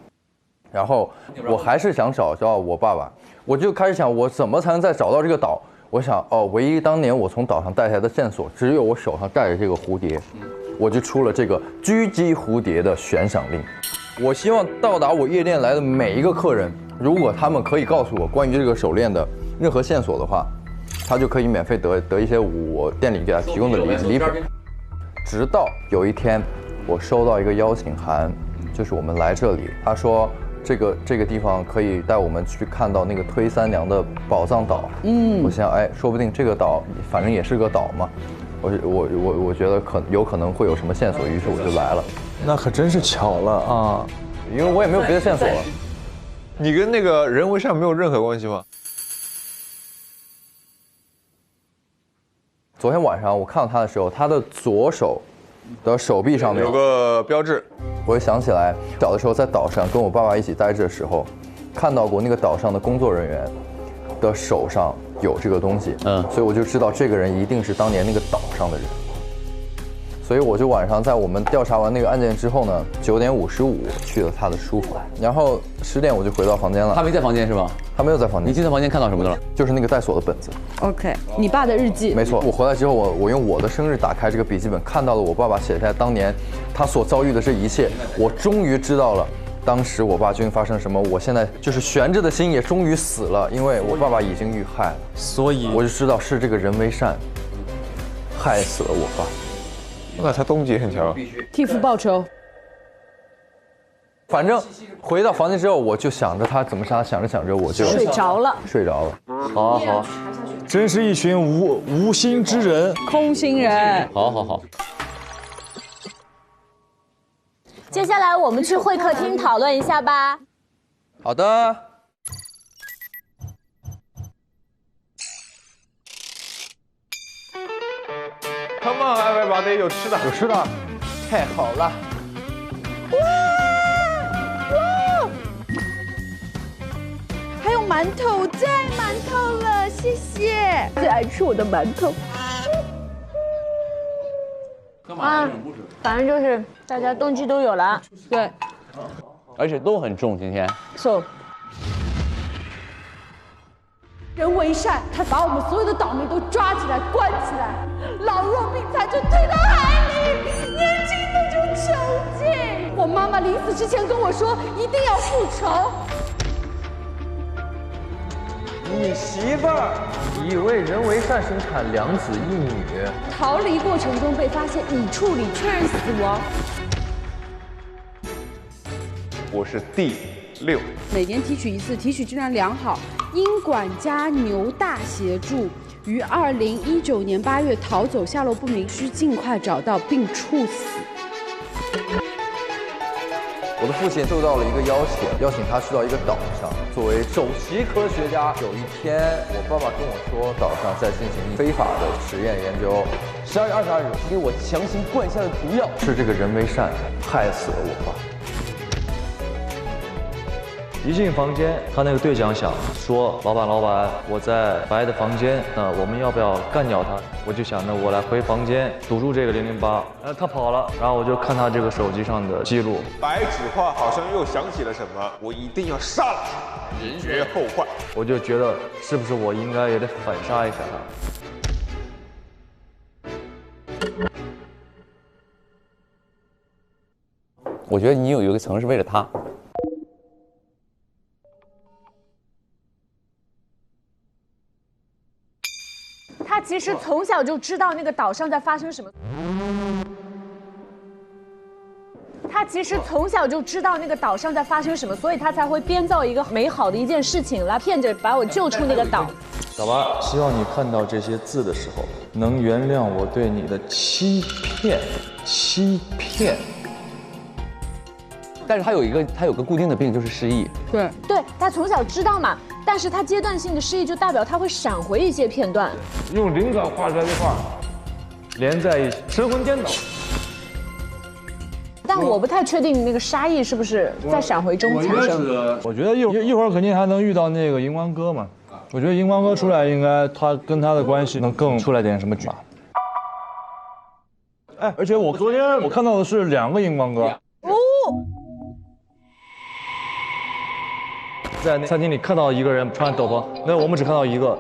然后我还是想找到我爸爸，我就开始想我怎么才能再找到这个岛。我想唯一当年我从岛上带下来的线索，只有我手上戴着这个蝴蝶，我就出了这个狙击蝴蝶的悬赏令。我希望到达我夜店来的每一个客人，如果他们可以告诉我关于这个手链的任何线索的话，他就可以免费得一些我店里给他提供的礼品。直到有一天，我收到一个邀请函，就是我们来这里，他说这个地方可以带我们去看到那个推三娘的宝藏岛。我想说不定这个岛反正也是个岛嘛，我觉得有可能会有什么线索，于是我就来了。那可真是巧了啊，因为我也没有别的线索了。你跟那个任为善没有任何关系吗？昨天晚上我看到他的时候，他的左手的手臂上面有个标志，我就想起来小的时候在岛上跟我爸爸一起待着的时候，看到过那个岛上的工作人员的手上有这个东西，所以我就知道这个人一定是当年那个岛上的人。所以我就晚上在我们调查完那个案件之后呢，9点55去了他的书房，然后10点我就回到房间了。他没在房间是吧？他没有在房间。你进他房间看到什么了？就是那个带锁的本子。OK， 你爸的日记。没错，我回来之后，我用我的生日打开这个笔记本，看到了我爸爸写下当年他所遭遇的这一切，我终于知道了当时我爸究竟发生什么。我现在就是悬着的心也终于死了，因为我爸爸已经遇害了，所以我就知道是这个任为善害死了我爸。那他动机很强，替父报仇。反正回到房间之后，我就想着他怎么杀，想着我就睡着了。好，真是一群无心之人，空心人。好。接下来我们去会客厅讨论一下吧。好的。Come on everybody， 有吃的，有吃的，太好了。哇！还有馒头，我最爱馒头了，谢谢。最爱吃我的馒头。反正就是大家动机都有了，对，而且都很重。今天 ，so。任为善，他把我们所有的岛民都抓起来关起来，老弱病残就推到海里，年轻的就囚禁。我妈妈临死之前跟我说，一定要复仇。你媳妇儿以为人为善生产2子1女，逃离过程中被发现已处理，确认死亡。我是第6。每年提取一次，提取质量良好。因管家牛大协助，于2019年8月逃走，下落不明，需尽快找到并处死。我的父亲受到了一个邀请他去到一个岛上，作为首席科学家。有一天，我爸爸跟我说，岛上在进行非法的实验研究。12月22日，给我强行灌下的毒药是这个人为善害死了我爸。一进房间，他那个对讲响，说：“老板，我在白的房间，我们要不要干掉他？”我就想着我来回房间堵住这个008，他跑了，然后我就看他这个手机上的记录。白纸画好像又想起了什么，我一定要杀了他，人绝后患。我就觉得是不是我应该也得反杀一下他？我觉得你有一个层是为了他。他其实从小就知道那个岛上在发生什么。他其实从小就知道那个岛上在发生什么，所以他才会编造一个美好的一件事情来骗着把我救出那个岛。小八，希望你看到这些字的时候，能原谅我对你的欺骗。但是他有个固定的病，就是失忆。对，他从小知道嘛，但是他阶段性的失忆就代表他会闪回一些片段，用灵感画出来的画连在一起，神魂颠倒。但我不太确定那个杀意是不是在闪回中产生。我觉得一会儿肯定还能遇到那个荧光哥嘛。我觉得荧光哥出来，应该他跟他的关系能更出来点什么局。哎，而且我昨天我看到的是2个荧光哥。哦。在餐厅里看到一个人穿斗篷，那我们只看到一个。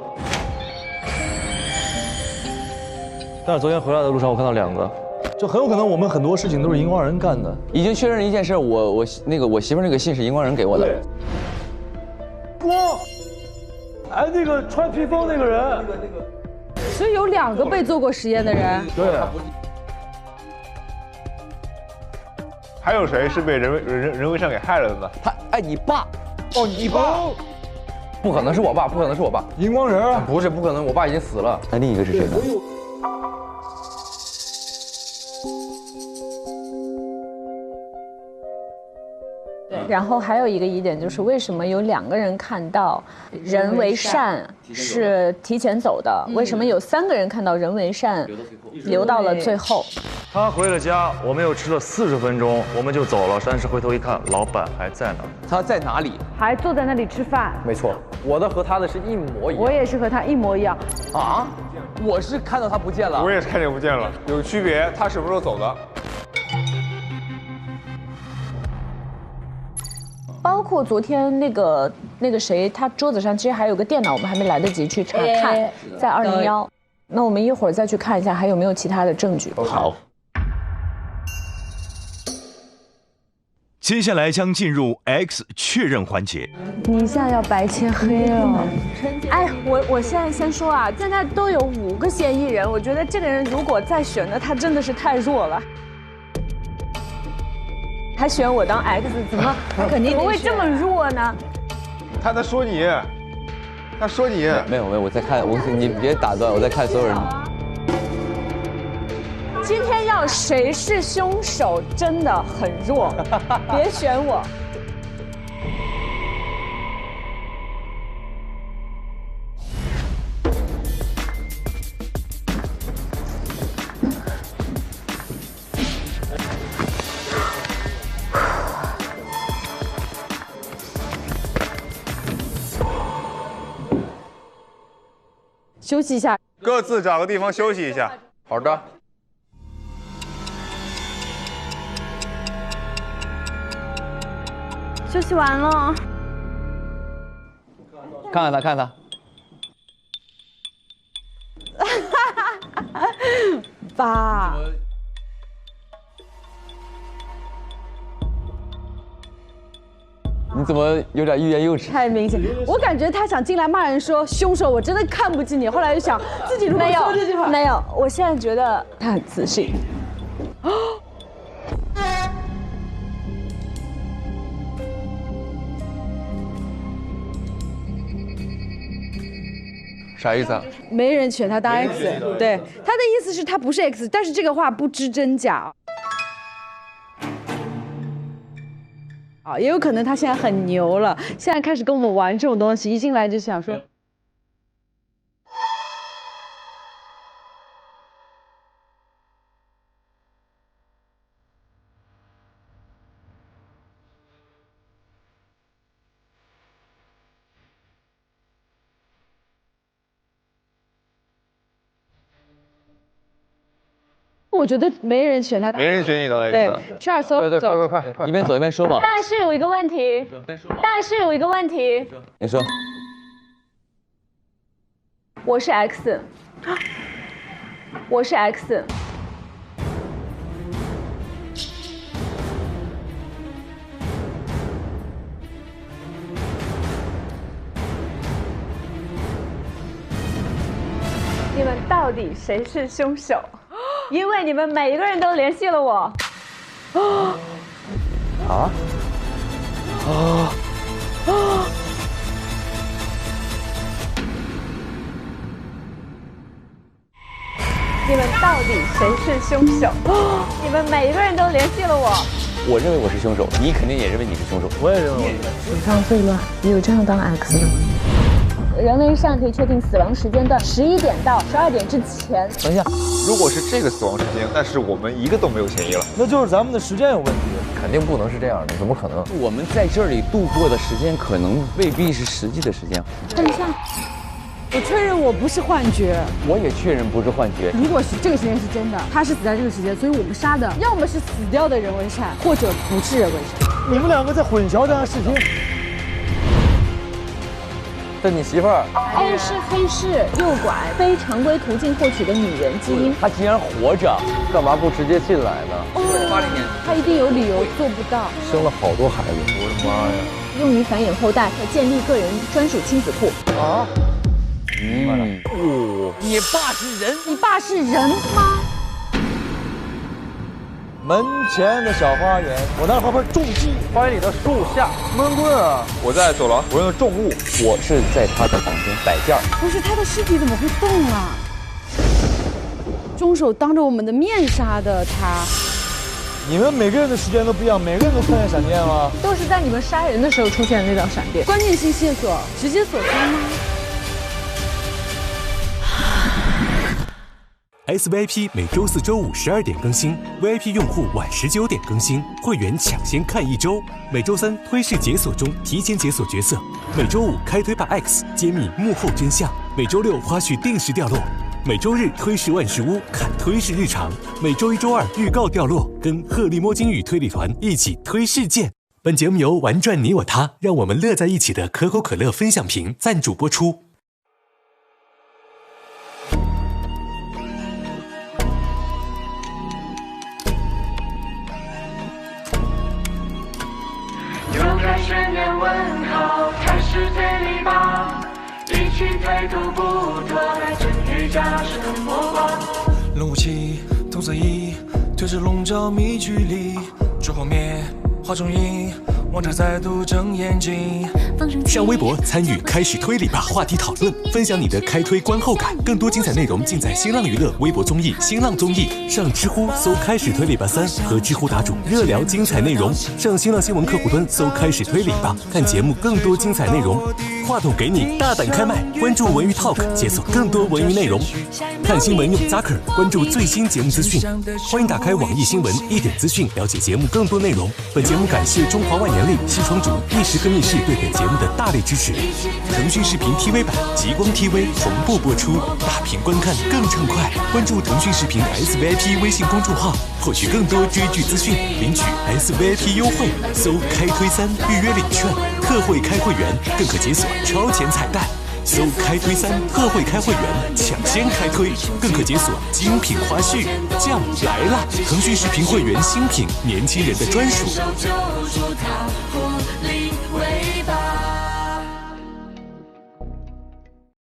但是昨天回来的路上，我看到2个，就很有可能我们很多事情都是荧光人干的。已经确认一件事，我媳妇那个信是荧光人给我的。光，哎，那个穿披风那个人，所以有2个被做过实验的人。对。还有谁是被人为善给害了的呢？你爸。哦，你爸？不可能是我爸，不可能是我爸。荧光人？不是，不可能，我爸已经死了。那另一个是谁呢？对，然后还有一个疑点就是为什么有2个人看到人为善是提前走的，为什么有3个人看到人为善留到了最后？他回了家，我们又吃了40分钟，我们就走了。但是回头一看，老板还在那儿。他在哪里？还坐在那里吃饭。没错，我的和他的是一模一样。我也是和他一模一样。啊？我是看到他不见了。我也是看见不见了，有区别。他什么时候走的？包括昨天那个谁，他桌子上其实还有个电脑，我们还没来得及去查看，在201。那我们一会儿再去看一下还有没有其他的证据。好。接下来将进入 X 确认环节。你一下要白切黑了。哎，我现在先说啊，现在都有5个嫌疑人，我觉得这个人如果再选的，他真的是太弱了。还选我当 X， 怎么会这么弱呢？他在说你，他说你。没有，我在看，你别打断，我在看所有人。今天要谁是凶手真的很弱，别选我。休息一下，各自找个地方休息一下。好的。休息完了。看看他，看他。爸。你怎么有点欲言又止？太明显，我感觉他想进来骂人说凶手，我真的看不起你。后来又想自己如果说这句话，没有，我现在觉得他很自信。啥意思啊？没人选他当 X， 对，他的意思是他不是 X， 但是这个话不知真假。啊，也有可能他现在很牛了，现在开始跟我们玩这种东西，一进来就想说。我觉得没人选他，没人选你的 X。对，去二搜，对，快，一边走一边说吧。但是有一个问题，你说，我是 X， 我是 X。你们到底谁是凶手？因为你们每一个人都联系了我。你们到底谁是凶手？你们每一个人都联系了我。我认为我是凶手，你肯定也认为你是凶手。我也认为。史上最乱，也有这样当 X 的吗？人类上可以确定死亡时间段11点到12点之前。等一下，如果是这个死亡时间，但是我们一个都没有嫌疑了，那就是咱们的时间有问题。肯定不能是这样的，怎么可能？我们在这里度过的时间可能未必是实际的时间。等一下，我确认我不是幻觉。我也确认不是幻觉。如果是这个时间是真的，他是死在这个时间，所以我们杀的要么是死掉的人为善，或者不是人为善。你们两个在混淆这样的视频。这你媳妇儿 A 是黑市诱拐非常规途径获取的女人基因，她竟然活着，干嘛不直接进来呢？80年，他一定有理由做不到。生了好多孩子，我的妈呀！用于繁衍后代和建立个人专属亲子库。啊？你爸是人？你爸是人吗？门前的小花园，我拿着花盆种鸡，花园里的树下闷棍啊！我在走廊，我用重物，我是在他的房间摆件。不是，他的尸体怎么会动啊？凶手当着我们的面杀的他。你们每个人的时间都不一样，每个人都看见闪电吗？都是在你们杀人的时候出现的那道闪电。关键性线索直接锁定吗？SVIP 每周4、周5 12点更新 ，VIP 用户晚19点更新，会员抢先看1周。每周3推事解锁中提前解锁角色，每周5开推吧 X 揭秘幕后真相，每周6花絮定时掉落，每周日推事万事屋看推事日常，每周1、周2预告掉落，跟鹤立摸金与推理团一起推事件。本节目由玩转你我他，让我们乐在一起的可口可乐分享瓶赞助播出。悬念问号，开始推理吧，一起推图不脱在真与假中魔光。龙武器，动作一，推着笼罩迷局里，烛火灭，画中影，王者再度睁眼睛。上微博参与开始推理吧话题讨论，分享你的开推观后感。更多精彩内容尽在新浪娱乐微博综艺、新浪综艺。上知乎搜开始推理吧3和知乎答主热聊精彩内容。上新浪新闻客户端搜开始推理吧，看节目更多精彩内容。话筒给你，大胆开麦，关注文娱 Talk， 解锁更多文娱内容。看新闻用 Zucker， 关注最新节目资讯。欢迎打开网易新闻一点资讯，了解节目更多内容。本节目感谢中华万年历西窗竹意式更衣室对本节目的大力支持。腾讯视频 TV 版、极光 TV 同步播出，大屏观看更畅快。关注腾讯视频 SVIP 微信公众号，获取更多追剧资讯，领取 SVIP 优惠，搜开推3预约领券，特惠开会员，更可解锁超前彩蛋。搜开推3特惠开会员，抢先开推，更可解锁精品花絮。酱来了，腾讯视频会员新品，年轻人的专属。